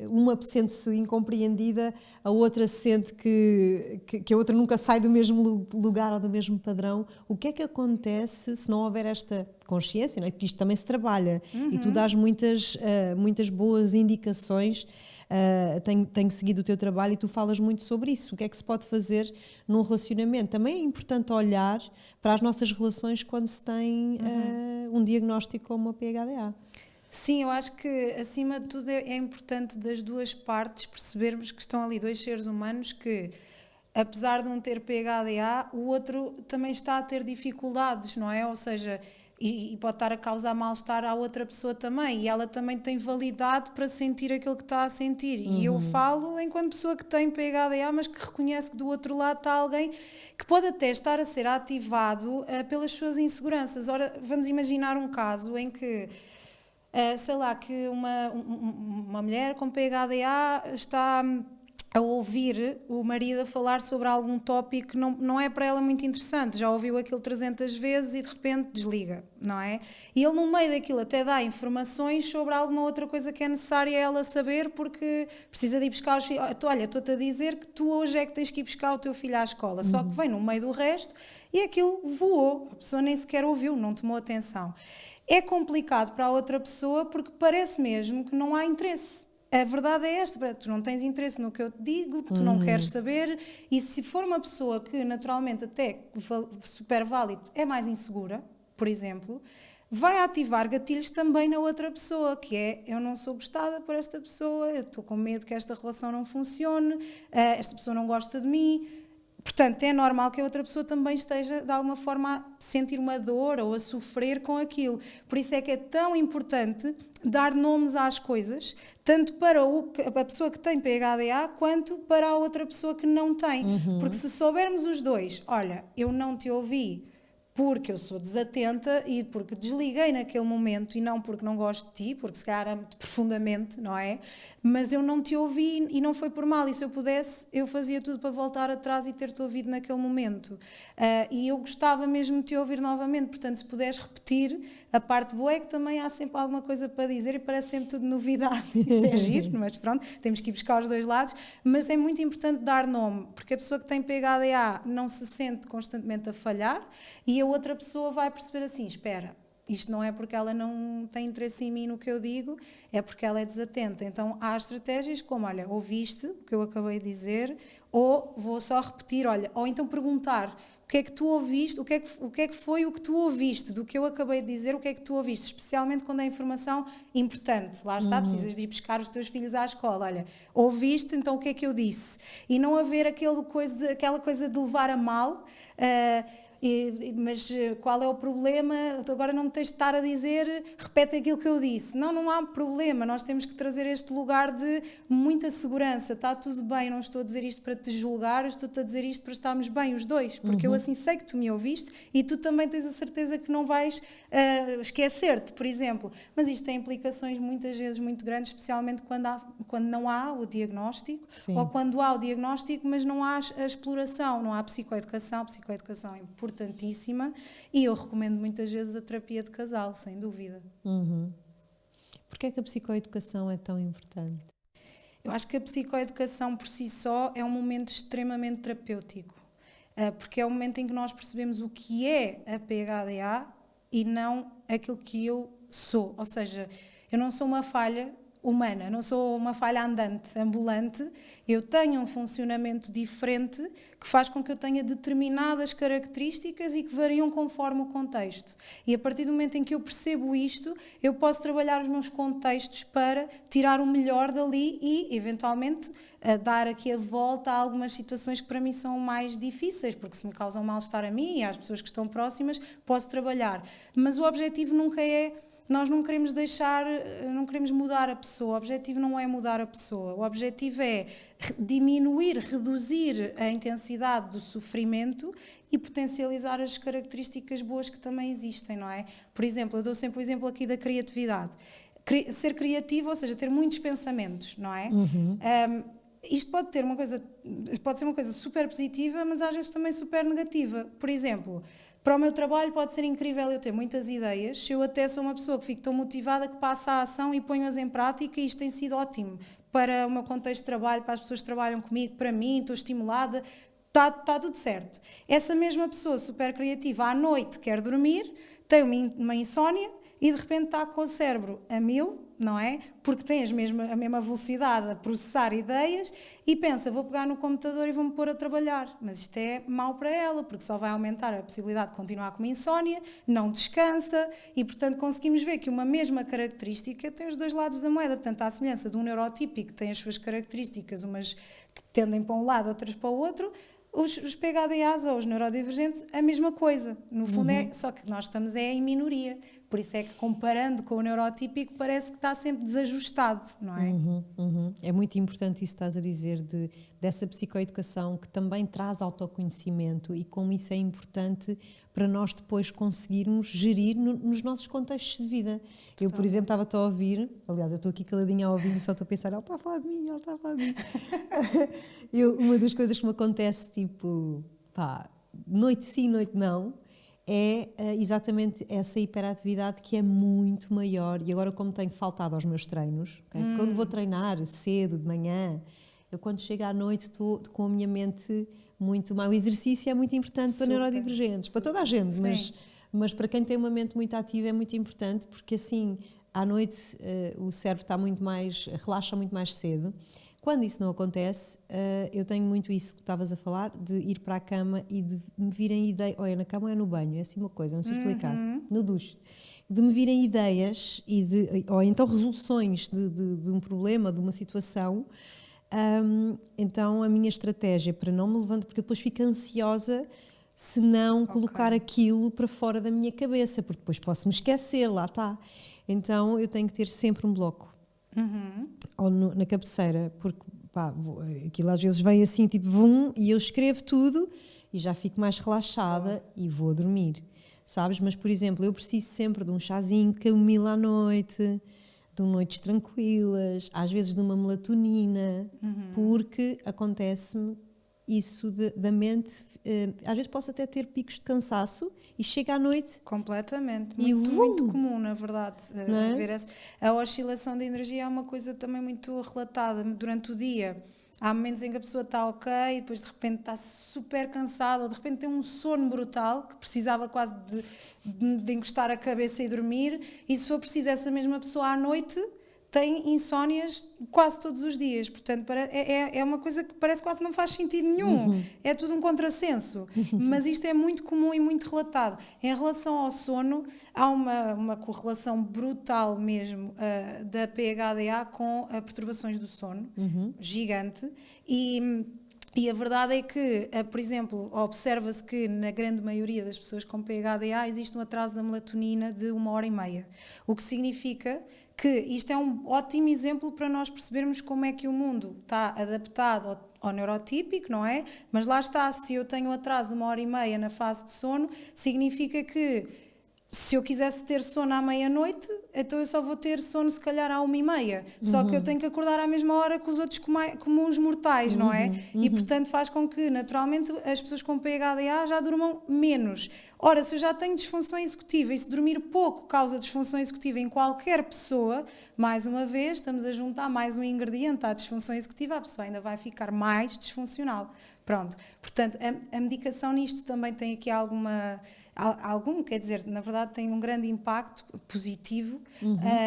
uma sente-se incompreendida, a outra sente que a outra nunca sai do mesmo lugar ou do mesmo padrão. O que é que acontece se não houver esta consciência, não é? Porque isto também se trabalha e tu dás muitas boas indicações, tenho seguido o teu trabalho e tu falas muito sobre isso. O que é que se pode fazer num relacionamento? Também é importante olhar para as nossas relações quando se tem um diagnóstico como a PHDA. Sim, eu acho que acima de tudo é importante das duas partes percebermos que estão ali dois seres humanos que, apesar de um ter PHDA, o outro também está a ter dificuldades, não é? Ou seja, e pode estar a causar mal-estar à outra pessoa também, e ela também tem validade para sentir aquilo que está a sentir. E eu falo enquanto pessoa que tem PHDA, mas que reconhece que do outro lado está alguém que pode até estar a ser ativado pelas suas inseguranças. Ora, vamos imaginar um caso em que sei lá, que uma mulher com PHDA está a ouvir o marido a falar sobre algum tópico que não é para ela muito interessante, já ouviu aquilo 300 vezes e de repente desliga, não é? E ele no meio daquilo até dá informações sobre alguma outra coisa que é necessária ela saber, porque precisa de ir buscar os filhos. Olha, estou-te a dizer que tu hoje é que tens que ir buscar o teu filho à escola, só que vem no meio do resto e aquilo voou, a pessoa nem sequer ouviu, não tomou atenção. É complicado para a outra pessoa porque parece mesmo que não há interesse. A verdade é esta, tu não tens interesse no que eu te digo, tu não queres saber, e se for uma pessoa que naturalmente até super válido é mais insegura, por exemplo, vai ativar gatilhos também na outra pessoa, que é, eu não sou gostada por esta pessoa, eu estou com medo que esta relação não funcione, esta pessoa não gosta de mim. Portanto, é normal que a outra pessoa também esteja, de alguma forma, a sentir uma dor ou a sofrer com aquilo. Por isso é que é tão importante dar nomes às coisas, tanto para a pessoa que tem PHDA, quanto para a outra pessoa que não tem. Porque se soubermos os dois, olha, eu não te ouvi porque eu sou desatenta e porque desliguei naquele momento e não porque não gosto de ti, porque se calhar amo-te profundamente, não é? Mas eu não te ouvi e não foi por mal, e se eu pudesse, eu fazia tudo para voltar atrás e ter-te ouvido naquele momento. E eu gostava mesmo de te ouvir novamente, portanto, se puderes repetir, a parte boa é que também há sempre alguma coisa para dizer e parece sempre tudo novidade, isso é giro, mas pronto, temos que ir buscar os dois lados, mas é muito importante dar nome, porque a pessoa que tem PHDA não se sente constantemente a falhar e a outra pessoa vai perceber assim, espera, isto não é porque ela não tem interesse em mim no que eu digo, é porque ela é desatenta. Então há estratégias como, olha, ouviste o que eu acabei de dizer, ou vou só repetir, olha, ou então perguntar o que é que tu ouviste, o que é que foi o que tu ouviste do que eu acabei de dizer, o que é que tu ouviste, especialmente quando é informação importante. Lá está, precisas de ir buscar os teus filhos à escola, olha, ouviste, então o que é que eu disse? E não haver aquela coisa de levar a mal, mas qual é o problema? Tu agora não me tens de estar a dizer, repete aquilo que eu disse. Não há problema, nós temos que trazer este lugar de muita segurança, está tudo bem, não estou a dizer isto para te julgar, estou-te a dizer isto para estarmos bem os dois, porque eu assim sei que tu me ouviste e tu também tens a certeza que não vais esquecer-te, por exemplo. Mas isto tem implicações muitas vezes muito grandes, especialmente quando não há o diagnóstico, Sim. ou quando há o diagnóstico, mas não há a exploração, não há a psicoeducação é importantíssima e eu recomendo muitas vezes a terapia de casal, sem dúvida. Porquê é que a psicoeducação é tão importante? Eu acho que a psicoeducação por si só é um momento extremamente terapêutico, porque é o momento em que nós percebemos o que é a PHDA e não aquilo que eu sou. Ou seja, eu não sou uma falha humana, não sou uma falha andante, ambulante, eu tenho um funcionamento diferente que faz com que eu tenha determinadas características e que variam conforme o contexto. E a partir do momento em que eu percebo isto, eu posso trabalhar os meus contextos para tirar o melhor dali e, eventualmente, dar aqui a volta a algumas situações que para mim são mais difíceis, porque se me causam mal-estar a mim e às pessoas que estão próximas, posso trabalhar. Mas o objetivo nunca é... Nós não queremos não queremos mudar a pessoa, o objetivo não é mudar a pessoa, o objetivo é diminuir, reduzir a intensidade do sofrimento e potencializar as características boas que também existem, não é? Por exemplo, eu dou sempre o exemplo aqui da criatividade. Ser criativo, ou seja, ter muitos pensamentos, não é? Isto pode ser uma coisa super positiva, mas às vezes também super negativa. Por exemplo, para o meu trabalho pode ser incrível eu ter muitas ideias, se eu até sou uma pessoa que fico tão motivada que passa a ação e ponho-as em prática, e isto tem sido ótimo para o meu contexto de trabalho, para as pessoas que trabalham comigo, para mim, estou estimulada, está tudo certo. Essa mesma pessoa super criativa à noite quer dormir, tem uma insónia e de repente está com o cérebro a 1000, não é? Porque tem a mesma velocidade a processar ideias e pensa, vou pegar no computador e vou-me pôr a trabalhar. Mas isto é mau para ela, porque só vai aumentar a possibilidade de continuar com uma insónia, não descansa e, portanto, conseguimos ver que uma mesma característica tem os dois lados da moeda. Portanto, à semelhança de um neurotípico que tem as suas características, umas que tendem para um lado, outras para o outro, os PHDAs ou os neurodivergentes, a mesma coisa. No fundo só que nós estamos em minoria. Por isso é que, comparando com o neurotípico, parece que está sempre desajustado, não é? É muito importante isso que estás a dizer, dessa psicoeducação que também traz autoconhecimento e como isso é importante para nós depois conseguirmos gerir nos nossos contextos de vida. Eu, por exemplo, estava-te a ouvir, aliás, eu estou aqui caladinha a ouvir e só estou a pensar, ele está a falar de mim. Uma das coisas que me acontece, tipo, noite sim, noite não, é exatamente essa hiperatividade que é muito maior. E agora, como tenho faltado aos meus treinos, okay? Quando vou treinar cedo, de manhã, eu quando chego à noite estou com a minha mente muito má. O exercício é muito importante para neurodivergentes, para toda a gente, mas para quem tem uma mente muito ativa é muito importante, porque assim, à noite o cérebro está relaxa muito mais cedo. Quando isso não acontece, eu tenho muito isso que estavas a falar, de ir para a cama e de me virem ideias. Olha, na cama ou é no banho? É assim uma coisa, não sei explicar. No duche. De me virem ideias ou então resoluções de um problema, de uma situação. Então, a minha estratégia para não me levantar, porque depois fico ansiosa se não colocar aquilo para fora da minha cabeça, porque depois posso me esquecer, lá está. Então, eu tenho que ter sempre um bloco. Ou na cabeceira, porque aquilo às vezes vem assim, tipo vum, e eu escrevo tudo e já fico mais relaxada e vou dormir, sabes? Mas, por exemplo, eu preciso sempre de um chazinho de camomila à noite, de noites tranquilas, às vezes de uma melatonina, porque acontece-me isso da mente, às vezes posso até ter picos de cansaço e chega à noite... Completamente, muito comum, na verdade, ver a oscilação de energia é uma coisa também muito relatada durante o dia. Há momentos em que a pessoa está ok, e depois de repente está super cansada, ou de repente tem um sono brutal, que precisava quase de encostar a cabeça e dormir, e se for preciso essa mesma pessoa à noite tem insónias quase todos os dias. Portanto, é uma coisa que parece quase que não faz sentido nenhum. É tudo um contrassenso. Mas isto é muito comum e muito relatado. Em relação ao sono, há uma correlação brutal mesmo da PHDA com perturbações do sono, gigante. E a verdade é que, por exemplo, observa-se que na grande maioria das pessoas com PHDA existe um atraso da melatonina de 1h30. O que significa que isto é um ótimo exemplo para nós percebermos como é que o mundo está adaptado ao neurotípico, não é? Mas lá está, se eu tenho atraso de 1h30 na fase de sono, significa que se eu quisesse ter sono à meia-noite, então eu só vou ter sono se calhar à 1h30. Só que eu tenho que acordar à mesma hora que os outros comuns mortais, não é? E portanto faz com que naturalmente as pessoas com PHDA já durmam menos. Ora, se eu já tenho disfunção executiva e se dormir pouco causa disfunção executiva em qualquer pessoa, mais uma vez estamos a juntar mais um ingrediente à disfunção executiva, a pessoa ainda vai ficar mais disfuncional. Pronto, portanto, a medicação nisto também tem aqui quer dizer, na verdade tem um grande impacto positivo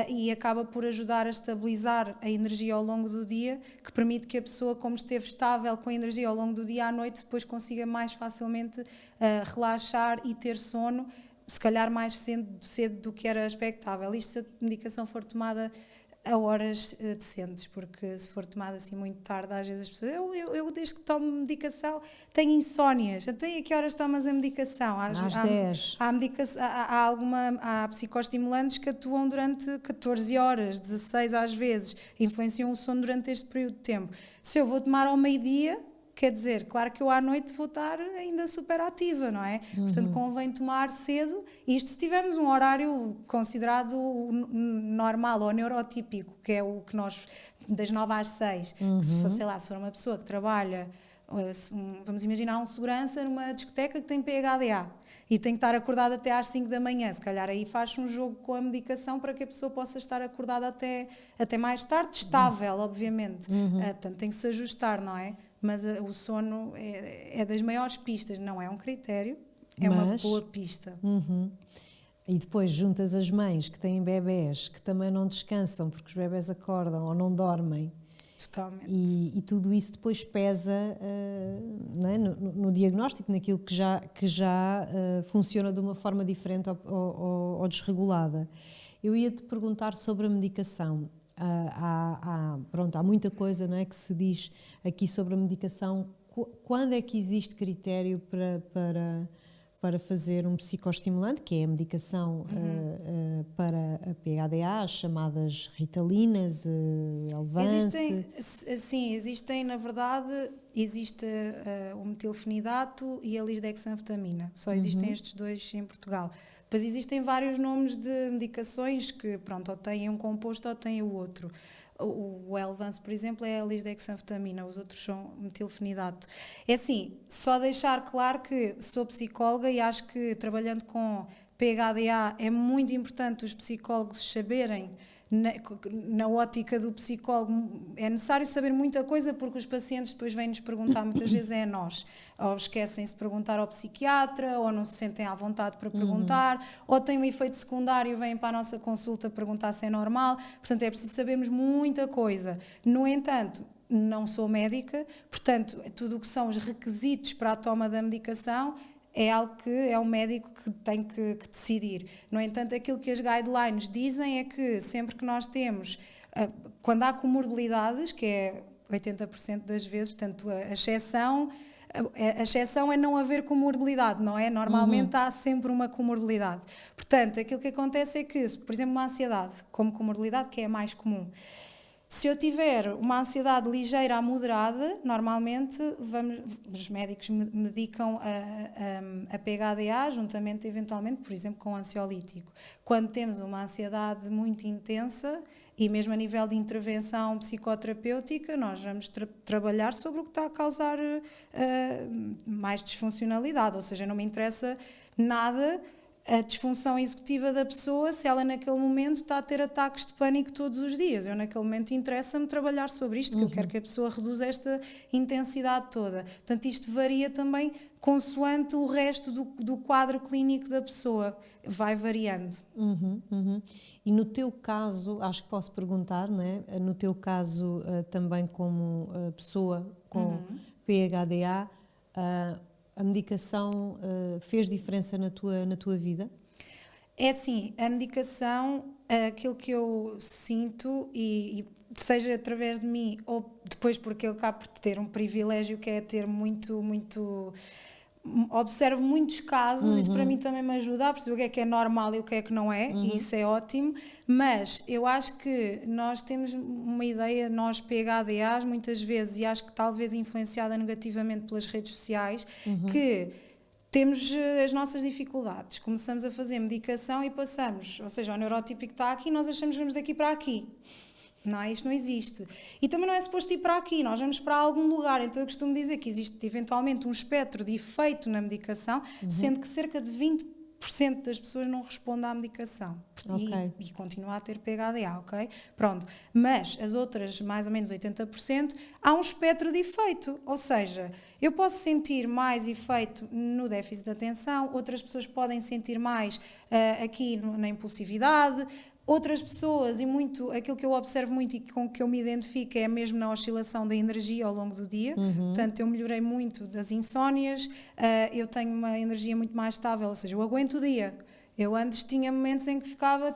e acaba por ajudar a estabilizar a energia ao longo do dia, que permite que a pessoa, como esteve estável com a energia ao longo do dia, à noite depois consiga mais facilmente relaxar e ter sono, se calhar mais cedo do que era expectável. Isto se a medicação for tomada a horas decentes, porque se for tomada assim muito tarde, às vezes as pessoas, eu desde que tomo medicação tenho insónias. Até a que horas tomas a medicação? Às 10. Há psicoestimulantes que atuam durante 14 horas, 16 às vezes, influenciam o sono durante este período de tempo. Se eu vou tomar ao meio-dia, quer dizer, claro que eu à noite vou estar ainda super ativa, não é? Portanto, convém tomar cedo, isto se tivermos um horário considerado normal ou neurotípico, que é o que nós, das 9 às 6, que se fosse, sei lá, se for uma pessoa que trabalha, vamos imaginar um segurança numa discoteca que tem PHDA e tem que estar acordado até às 5 da manhã, se calhar aí faz um jogo com a medicação para que a pessoa possa estar acordada até mais tarde, estável, obviamente. Portanto, tem que se ajustar, não é? Mas o sono é das maiores pistas, não é um critério, uma boa pista. E depois juntas as mães que têm bebés que também não descansam porque os bebés acordam ou não dormem. Totalmente. E tudo isso depois pesa não é? no diagnóstico, naquilo que já funciona de uma forma diferente ou desregulada. Eu ia-te perguntar sobre a medicação. Há muita coisa, não é, que se diz aqui sobre a medicação. Quando é que existe critério para fazer um psicoestimulante, que é a medicação para a PHDA, as chamadas Ritalinas, Elvance? Existem, na verdade, existe o metilfenidato e a lisdexanfetamina. Só existem estes dois em Portugal. Depois existem vários nomes de medicações que, pronto, ou têm um composto ou têm o outro. O Elvance, por exemplo, é a lisdexanfetamina, os outros são metilfenidato. É assim, só deixar claro que sou psicóloga e acho que trabalhando com PHDA é muito importante os psicólogos saberem, na ótica do psicólogo, é necessário saber muita coisa porque os pacientes depois vêm-nos perguntar, muitas vezes é a nós, ou esquecem-se de perguntar ao psiquiatra, ou não se sentem à vontade para perguntar, ou têm um efeito secundário e vêm para a nossa consulta perguntar se é normal. Portanto, é preciso sabermos muita coisa. No entanto, não sou médica, portanto, tudo o que são os requisitos para a toma da medicação é algo que é o médico que tem que decidir. No entanto, aquilo que as guidelines dizem é que sempre que nós temos, quando há comorbilidades, que é 80% das vezes, portanto, a exceção é não haver comorbilidade, não é? Normalmente há sempre uma comorbilidade. Portanto, aquilo que acontece é que, por exemplo, uma ansiedade como comorbilidade, que é a mais comum, se eu tiver uma ansiedade ligeira a moderada, normalmente os médicos medicam a PHDA juntamente, eventualmente, por exemplo, com ansiolítico. Quando temos uma ansiedade muito intensa e mesmo a nível de intervenção psicoterapêutica, nós vamos trabalhar sobre o que está a causar mais disfuncionalidade, ou seja, não me interessa nada a disfunção executiva da pessoa, se ela naquele momento está a ter ataques de pânico todos os dias. Eu naquele momento interessa-me trabalhar sobre isto, que eu quero que a pessoa reduza esta intensidade toda. Portanto, isto varia também consoante o resto do quadro clínico da pessoa. Vai variando. E no teu caso, acho que posso perguntar, não é? No teu caso, também como pessoa com PHDA, a medicação fez diferença na tua vida? É assim, a medicação, aquilo que eu sinto, e seja através de mim ou depois porque eu acabo por ter um privilégio que é ter muito observo muitos casos, isso para mim também me ajuda a perceber o que é normal e o que é que não é, e isso é ótimo, mas eu acho que nós temos uma ideia, nós PHDAs muitas vezes, e acho que talvez influenciada negativamente pelas redes sociais, que temos as nossas dificuldades, começamos a fazer medicação e passamos, ou seja, o neurotípico está aqui, nós achamos que vamos daqui para aqui. Não, isto não existe. E também não é suposto ir para aqui, nós vamos para algum lugar. Então eu costumo dizer que existe eventualmente um espectro de efeito na medicação, sendo que cerca de 20% das pessoas não respondem à medicação. Okay. E continua a ter PHDA, ok? Pronto. Mas as outras, mais ou menos 80%, há um espectro de efeito. Ou seja, eu posso sentir mais efeito no déficit de atenção, outras pessoas podem sentir mais aqui na impulsividade. Outras pessoas, e muito, aquilo que eu observo muito e com que eu me identifico é mesmo na oscilação da energia ao longo do dia. Portanto, eu melhorei muito das insónias, eu tenho uma energia muito mais estável, ou seja, eu aguento o dia. Eu antes tinha momentos em que ficava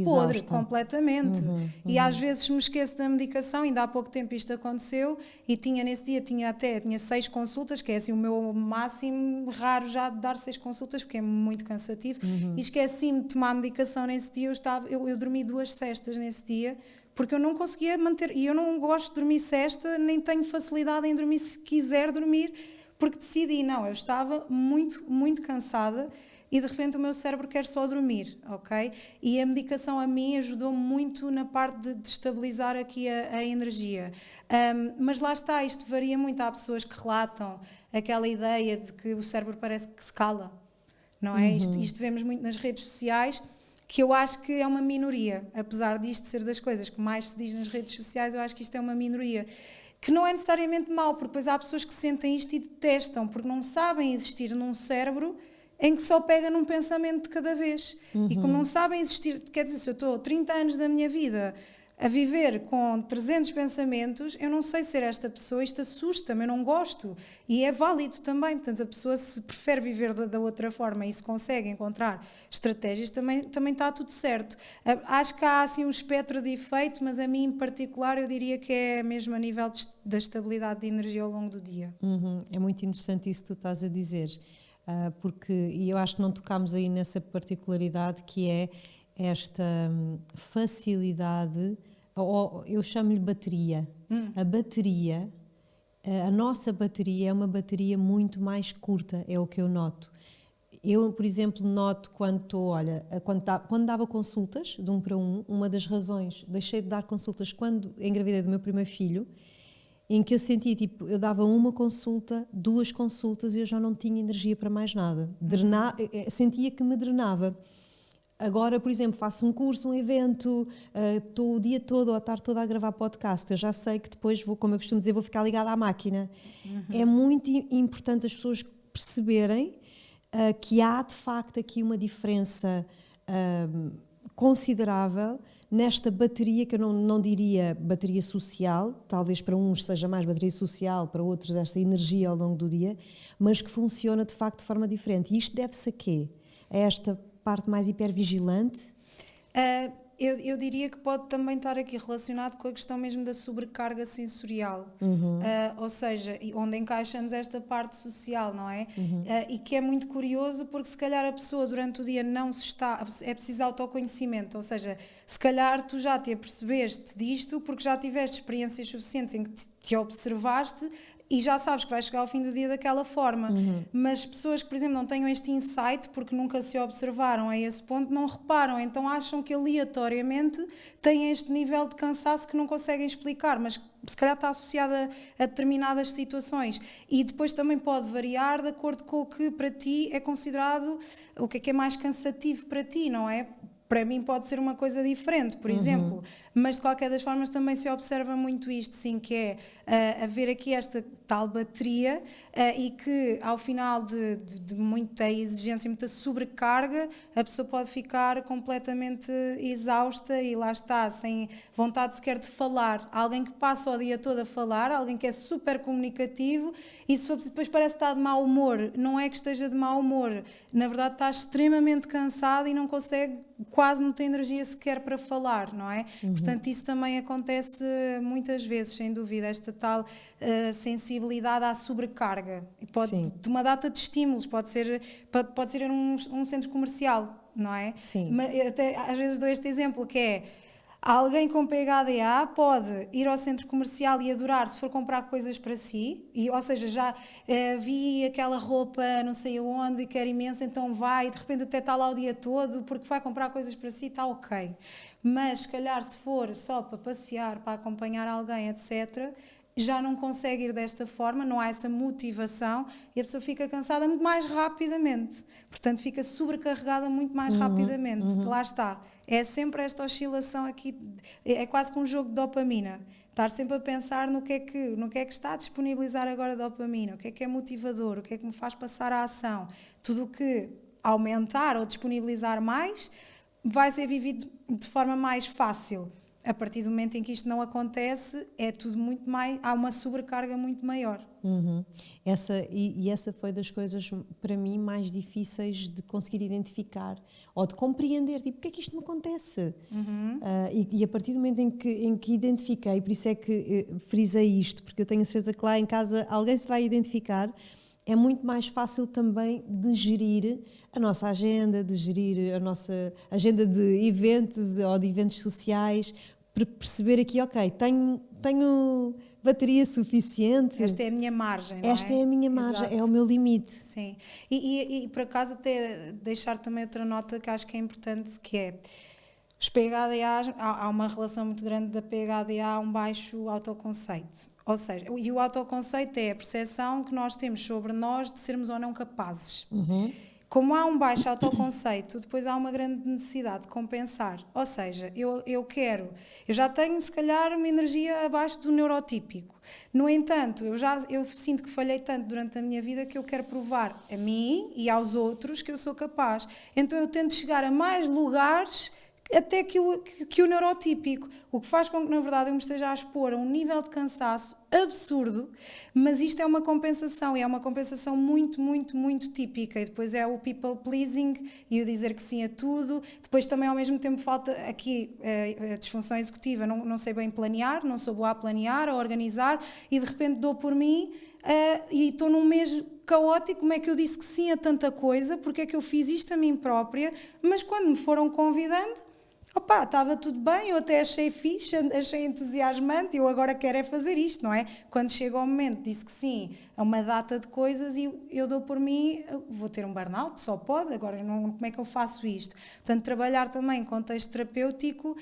podre, completamente. E às vezes me esqueço da medicação, ainda há pouco tempo isto aconteceu, e nesse dia tinha 6 consultas, que é assim o meu máximo, raro já de dar 6 consultas, porque é muito cansativo, e esqueci-me de tomar medicação nesse dia, eu dormi 2 cestas nesse dia, porque eu não conseguia manter, e eu não gosto de dormir cesta, nem tenho facilidade em dormir se quiser dormir, porque decidi, não, eu estava muito, muito cansada, e de repente o meu cérebro quer só dormir, ok? E a medicação a mim ajudou muito na parte de estabilizar aqui a energia. Mas lá está, isto varia muito. Há pessoas que relatam aquela ideia de que o cérebro parece que se cala, não é? Isto vemos muito nas redes sociais, que eu acho que é uma minoria. Apesar disto ser das coisas que mais se diz nas redes sociais, eu acho que isto é uma minoria. Que não é necessariamente mau, porque depois há pessoas que sentem isto e detestam, porque não sabem existir num cérebro em que só pega num pensamento de cada vez. E como não sabem existir, quer dizer, se eu estou 30 anos da minha vida a viver com 300 pensamentos, eu não sei ser esta pessoa, isto assusta-me, eu não gosto. E é válido também, portanto, a pessoa se prefere viver da outra forma e se consegue encontrar estratégias, também está tudo certo. Acho que há assim um espectro de efeito, mas a mim em particular eu diria que é mesmo a nível da estabilidade de energia ao longo do dia. É muito interessante isso que tu estás a dizer. Porque, e eu acho que não tocámos aí nessa particularidade que é esta facilidade, ou eu chamo-lhe bateria. A bateria, a nossa bateria é uma bateria muito mais curta, é o que eu noto. Eu, por exemplo, noto quando dava consultas de 1 para 1, uma das razões, deixei de dar consultas quando engravidei do meu primeiro filho, em que eu sentia, eu dava 1 consulta, 2 consultas e eu já não tinha energia para mais nada. Sentia que me drenava. Agora, por exemplo, faço um curso, um evento, estou o dia todo ou a tarde toda a gravar podcast, eu já sei que depois vou, como eu costumo dizer, vou ficar ligada à máquina. É muito importante as pessoas perceberem que há, de facto, aqui uma diferença considerável nesta bateria, que eu não diria bateria social, talvez para uns seja mais bateria social, para outros esta energia ao longo do dia, mas que funciona de facto de forma diferente. E isto deve-se a quê? A esta parte mais hipervigilante? Eu diria que pode também estar aqui relacionado com a questão mesmo da sobrecarga sensorial, ou seja, onde encaixamos esta parte social, não é? E que é muito curioso porque se calhar a pessoa durante o dia é preciso autoconhecimento, ou seja, se calhar tu já te apercebeste disto porque já tiveste experiências suficientes em que te observaste e já sabes que vais chegar ao fim do dia daquela forma. Mas pessoas que, por exemplo, não tenham este insight porque nunca se observaram a esse ponto, não reparam, então acham que aleatoriamente têm este nível de cansaço que não conseguem explicar, mas se calhar está associada a determinadas situações. E depois também pode variar de acordo com o que para ti é considerado, o que é mais cansativo para ti, não é? Para mim pode ser uma coisa diferente, por exemplo, mas de qualquer das formas também se observa muito isto, sim, que é haver aqui esta tal bateria e que ao final de muita exigência, muita sobrecarga, a pessoa pode ficar completamente exausta e lá está, sem vontade sequer de falar. Alguém que passa o dia todo a falar, alguém que é super comunicativo e se for, depois parece que está de mau humor, não é que esteja de mau humor, na verdade está extremamente cansado e não consegue, quase não tem energia sequer para falar, não é? Portanto, isso também acontece muitas vezes, sem dúvida, esta tal sensibilidade à sobrecarga. Pode, de uma data de estímulos, pode ser um centro comercial, não é? Sim. Mas eu até, às vezes dou este exemplo, que é alguém com PHDA pode ir ao centro comercial e adorar se for comprar coisas para si, ou seja, já vi aquela roupa não sei aonde e quero imenso, então vai e de repente até está lá o dia todo porque vai comprar coisas para si, está ok. Mas se calhar se for só para passear, para acompanhar alguém, etc., já não consegue ir desta forma, não há essa motivação e a pessoa fica cansada muito mais rapidamente. Portanto, fica sobrecarregada muito mais rapidamente. Lá está. É sempre esta oscilação aqui, é quase que um jogo de dopamina. Estar sempre a pensar no que é que está a disponibilizar agora dopamina, o que é motivador, o que é que me faz passar a ação. Tudo o que aumentar ou disponibilizar mais vai ser vivido de forma mais fácil. A partir do momento em que isto não acontece, é tudo muito mais, há uma sobrecarga muito maior. Essa foi das coisas, para mim, mais difíceis de conseguir identificar ou de compreender, tipo, porque é que isto me acontece? E a partir do momento em que identifiquei, por isso é que frisei isto, porque eu tenho a certeza que lá em casa alguém se vai identificar, é muito mais fácil também de gerir a nossa agenda, de gerir a nossa agenda de eventos ou de eventos sociais, para perceber aqui, ok, tenho bateria suficiente. Esta é a minha margem, não é? Esta é a minha margem, Exato. é o meu limite. Sim. E por acaso até deixar também outra nota que acho que é importante, que é os PHDA, há uma relação muito grande da PHDA a um baixo autoconceito. Ou seja, e o autoconceito é a percepção que nós temos sobre nós de sermos ou não capazes. Como há um baixo autoconceito, depois há uma grande necessidade de compensar. Ou seja, eu já tenho se calhar uma energia abaixo do neurotípico. No entanto, eu sinto que falhei tanto durante a minha vida que eu quero provar a mim e aos outros que eu sou capaz. Então eu tento chegar a mais lugares até que o neurotípico, o que faz com que, na verdade, eu me esteja a expor a um nível de cansaço absurdo, mas isto é uma compensação, e é uma compensação muito, muito, muito típica, e depois é o people pleasing e o dizer que sim a tudo, depois também ao mesmo tempo falta aqui a disfunção executiva, não sei bem planear, não sou boa a planear, a organizar, e de repente dou por mim e estou num mês caótico, como é que eu disse que sim a tanta coisa, porque é que eu fiz isto a mim própria, mas quando me foram convidando, estava tudo bem, eu até achei fixe, achei entusiasmante, eu agora quero é fazer isto, não é? Quando chega o momento, disse que sim a uma data de coisas e eu dou por mim, vou ter um burnout, só pode, agora como é que eu faço isto? Portanto, trabalhar também em contexto terapêutico,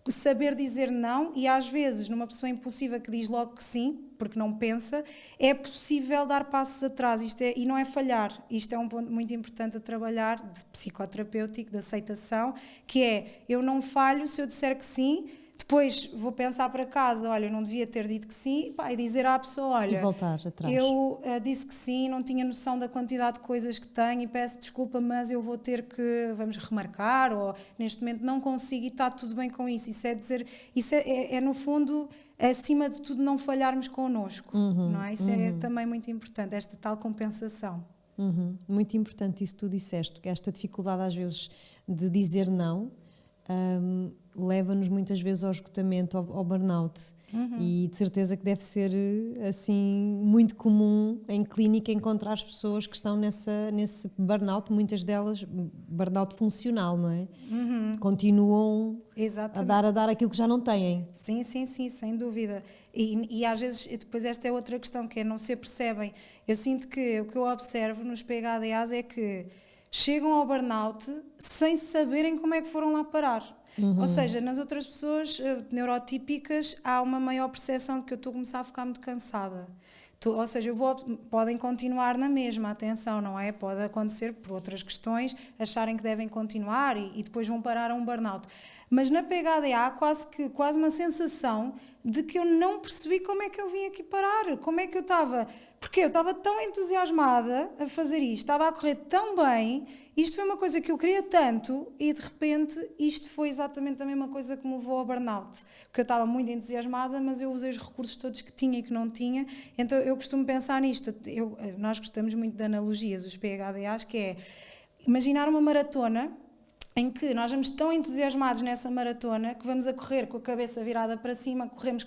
saber dizer não, e às vezes numa pessoa impulsiva que diz logo que sim, porque não pensa, é possível dar passos atrás, e não é falhar, isto é um ponto muito importante a trabalhar, de psicoterapêutico, de aceitação, que é, eu não falho se eu disser que sim, depois vou pensar para casa, olha, eu não devia ter dito que sim, e dizer à pessoa, olha, e voltar atrás. Eu disse que sim, não tinha noção da quantidade de coisas que tenho e peço desculpa, mas eu vou ter que, vamos remarcar, ou neste momento não consigo e está tudo bem com isso. Isso é no fundo, acima de tudo, não falharmos connosco, não é? Isso é também muito importante, esta tal compensação. Muito importante isso que tu disseste, que esta dificuldade às vezes de dizer não, leva-nos muitas vezes ao esgotamento, ao burnout. E de certeza que deve ser assim muito comum em clínica encontrar as pessoas que estão nesse burnout, muitas delas burnout funcional, não é? Continuam a dar aquilo que já não têm. Sim, sem dúvida. E às vezes, depois esta é outra questão, que é não se percebem. Eu sinto que o que eu observo nos PHDAs é que chegam ao burnout sem saberem como é que foram lá parar. Ou seja, nas outras pessoas neurotípicas há uma maior percepção de que eu estou a começar a ficar muito cansada. Ou seja, podem continuar na mesma, atenção, não é? Pode acontecer por outras questões, acharem que devem continuar e depois vão parar a um burnout. Mas na PHDA há quase uma sensação de que eu não percebi como é que eu vim aqui parar, como é que eu estava... Porque eu estava tão entusiasmada a fazer isto, estava a correr tão bem, isto foi uma coisa que eu queria tanto e de repente isto foi exatamente a mesma coisa que me levou ao burnout. Porque eu estava muito entusiasmada, mas eu usei os recursos todos que tinha e que não tinha, então eu costumo pensar nisto. Nós gostamos muito de analogias, os PHDAs, que é imaginar uma maratona em que nós vamos tão entusiasmados nessa maratona que vamos a correr com a cabeça virada para cima, corremos,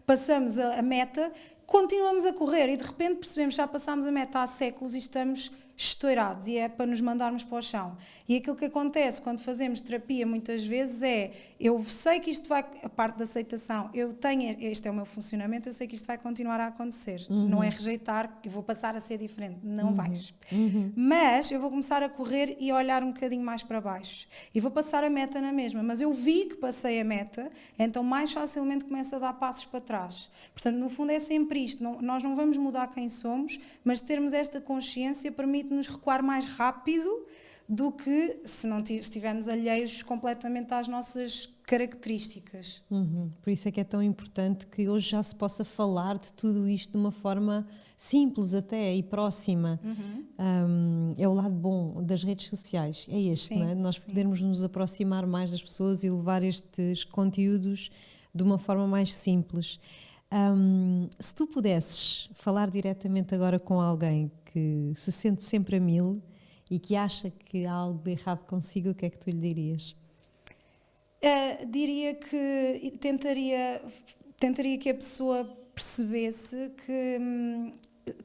passamos a meta, continuamos a correr e de repente percebemos que já passámos a meta há séculos e estamos estourados e é para nos mandarmos para o chão. E aquilo que acontece quando fazemos terapia muitas vezes é, eu sei que isto vai, a parte da aceitação, este é o meu funcionamento, eu sei que isto vai continuar a acontecer. Não é rejeitar, eu vou passar a ser diferente, não vais. Mas eu vou começar a correr e a olhar um bocadinho mais para baixo. E vou passar a meta na mesma, mas eu vi que passei a meta, então mais facilmente começo a dar passos para trás. Portanto, no fundo é sempre isto, nós não vamos mudar quem somos, mas termos esta consciência permite-nos recuar mais rápido do que se estivermos alheios completamente às nossas características. Por isso é que é tão importante que hoje já se possa falar de tudo isto de uma forma simples até e próxima. É o lado bom das redes sociais, é este, não é? Nós podermos nos aproximar mais das pessoas e levar estes conteúdos de uma forma mais simples. Se tu pudesses falar diretamente agora com alguém que se sente sempre a mil e que acha que há algo de errado consigo, o que é que tu lhe dirias? Diria que tentaria que a pessoa percebesse que,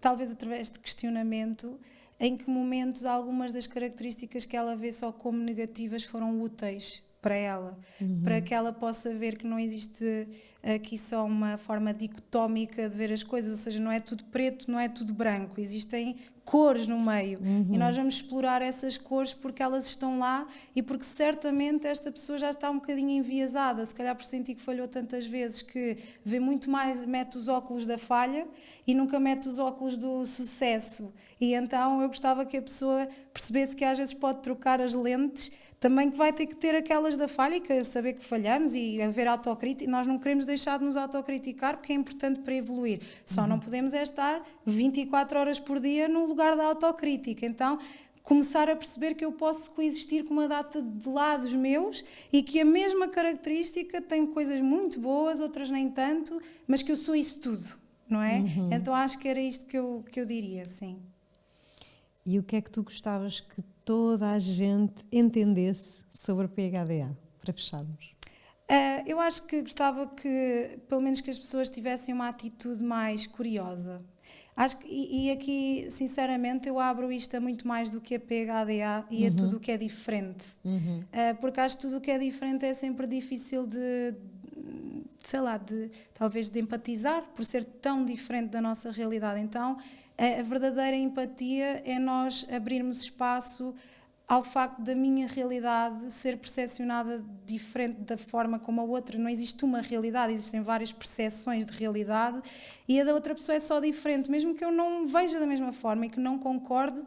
talvez através de questionamento, em que momentos algumas das características que ela vê só como negativas foram úteis para ela, para que ela possa ver que não existe aqui só uma forma dicotómica de ver as coisas, ou seja, não é tudo preto, não é tudo branco, existem cores no meio e nós vamos explorar essas cores porque elas estão lá e porque certamente esta pessoa já está um bocadinho enviesada, se calhar por sentir que falhou tantas vezes que vê muito mais, mete os óculos da falha e nunca mete os óculos do sucesso. E então eu gostava que a pessoa percebesse que às vezes pode trocar as lentes, também que vai ter que ter aquelas da falha e que saber que falhamos e haver autocrítica. Nós não queremos deixar de nos autocriticar porque é importante para evoluir. Só não podemos é estar 24 horas por dia no lugar da autocrítica. Então, começar a perceber que eu posso coexistir com uma data de lados meus e que a mesma característica tem coisas muito boas, outras nem tanto, mas que eu sou isso tudo, não é? Então acho que era isto que eu diria, sim. E o que é que tu gostavas que toda a gente entendesse sobre a PHDA, para fecharmos? Eu acho que gostava que, pelo menos, que as pessoas tivessem uma atitude mais curiosa. Acho que, e aqui, sinceramente, eu abro isto a muito mais do que a PHDA e a tudo o que é diferente. Porque acho que tudo o que é diferente é sempre difícil talvez de empatizar, por ser tão diferente da nossa realidade. Então, a verdadeira empatia é nós abrirmos espaço ao facto da minha realidade ser percepcionada diferente da forma como a outra. Não existe uma realidade, existem várias percepções de realidade e a da outra pessoa é só diferente. Mesmo que eu não veja da mesma forma e que não concorde,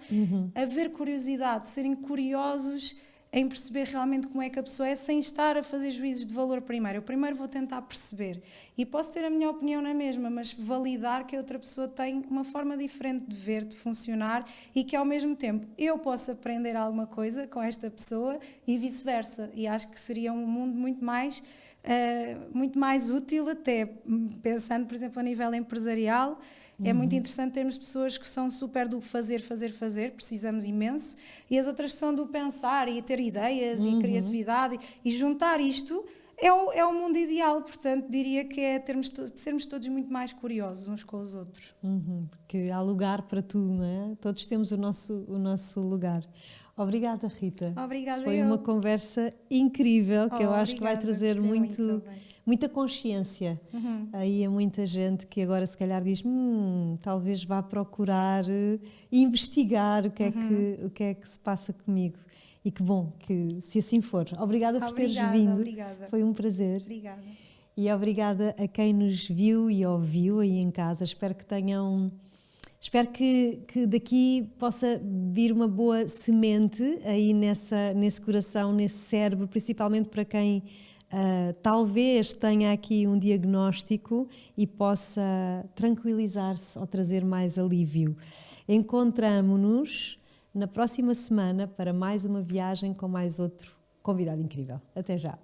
haver curiosidade, serem curiosos em perceber realmente como é que a pessoa é, sem estar a fazer juízos de valor primeiro. Eu primeiro vou tentar perceber. E posso ter a minha opinião na mesma, mas validar que a outra pessoa tem uma forma diferente de ver, de funcionar e que ao mesmo tempo eu posso aprender alguma coisa com esta pessoa e vice-versa. E acho que seria um mundo muito mais útil até, pensando, por exemplo, a nível empresarial, É muito interessante termos pessoas que são super do fazer, precisamos imenso, e as outras que são do pensar e ter ideias e criatividade, e juntar isto é o mundo ideal. Portanto, diria que é sermos todos muito mais curiosos uns com os outros. Porque há lugar para tudo, não é? Todos temos o nosso lugar. Obrigada, Rita. Obrigada. Foi uma conversa incrível, que eu acho que vai trazer muita consciência aí a muita gente que agora se calhar diz, talvez vá procurar investigar o que é que se passa comigo. E que bom, que se assim for. Obrigada por teres vindo. Obrigada. Foi um prazer. Obrigada. E obrigada a quem nos viu e ouviu aí em casa. Espero que daqui possa vir uma boa semente aí nesse coração, nesse cérebro, principalmente para quem talvez tenha aqui um diagnóstico e possa tranquilizar-se ou trazer mais alívio. Encontramo-nos na próxima semana para mais uma viagem com mais outro convidado incrível. Até já!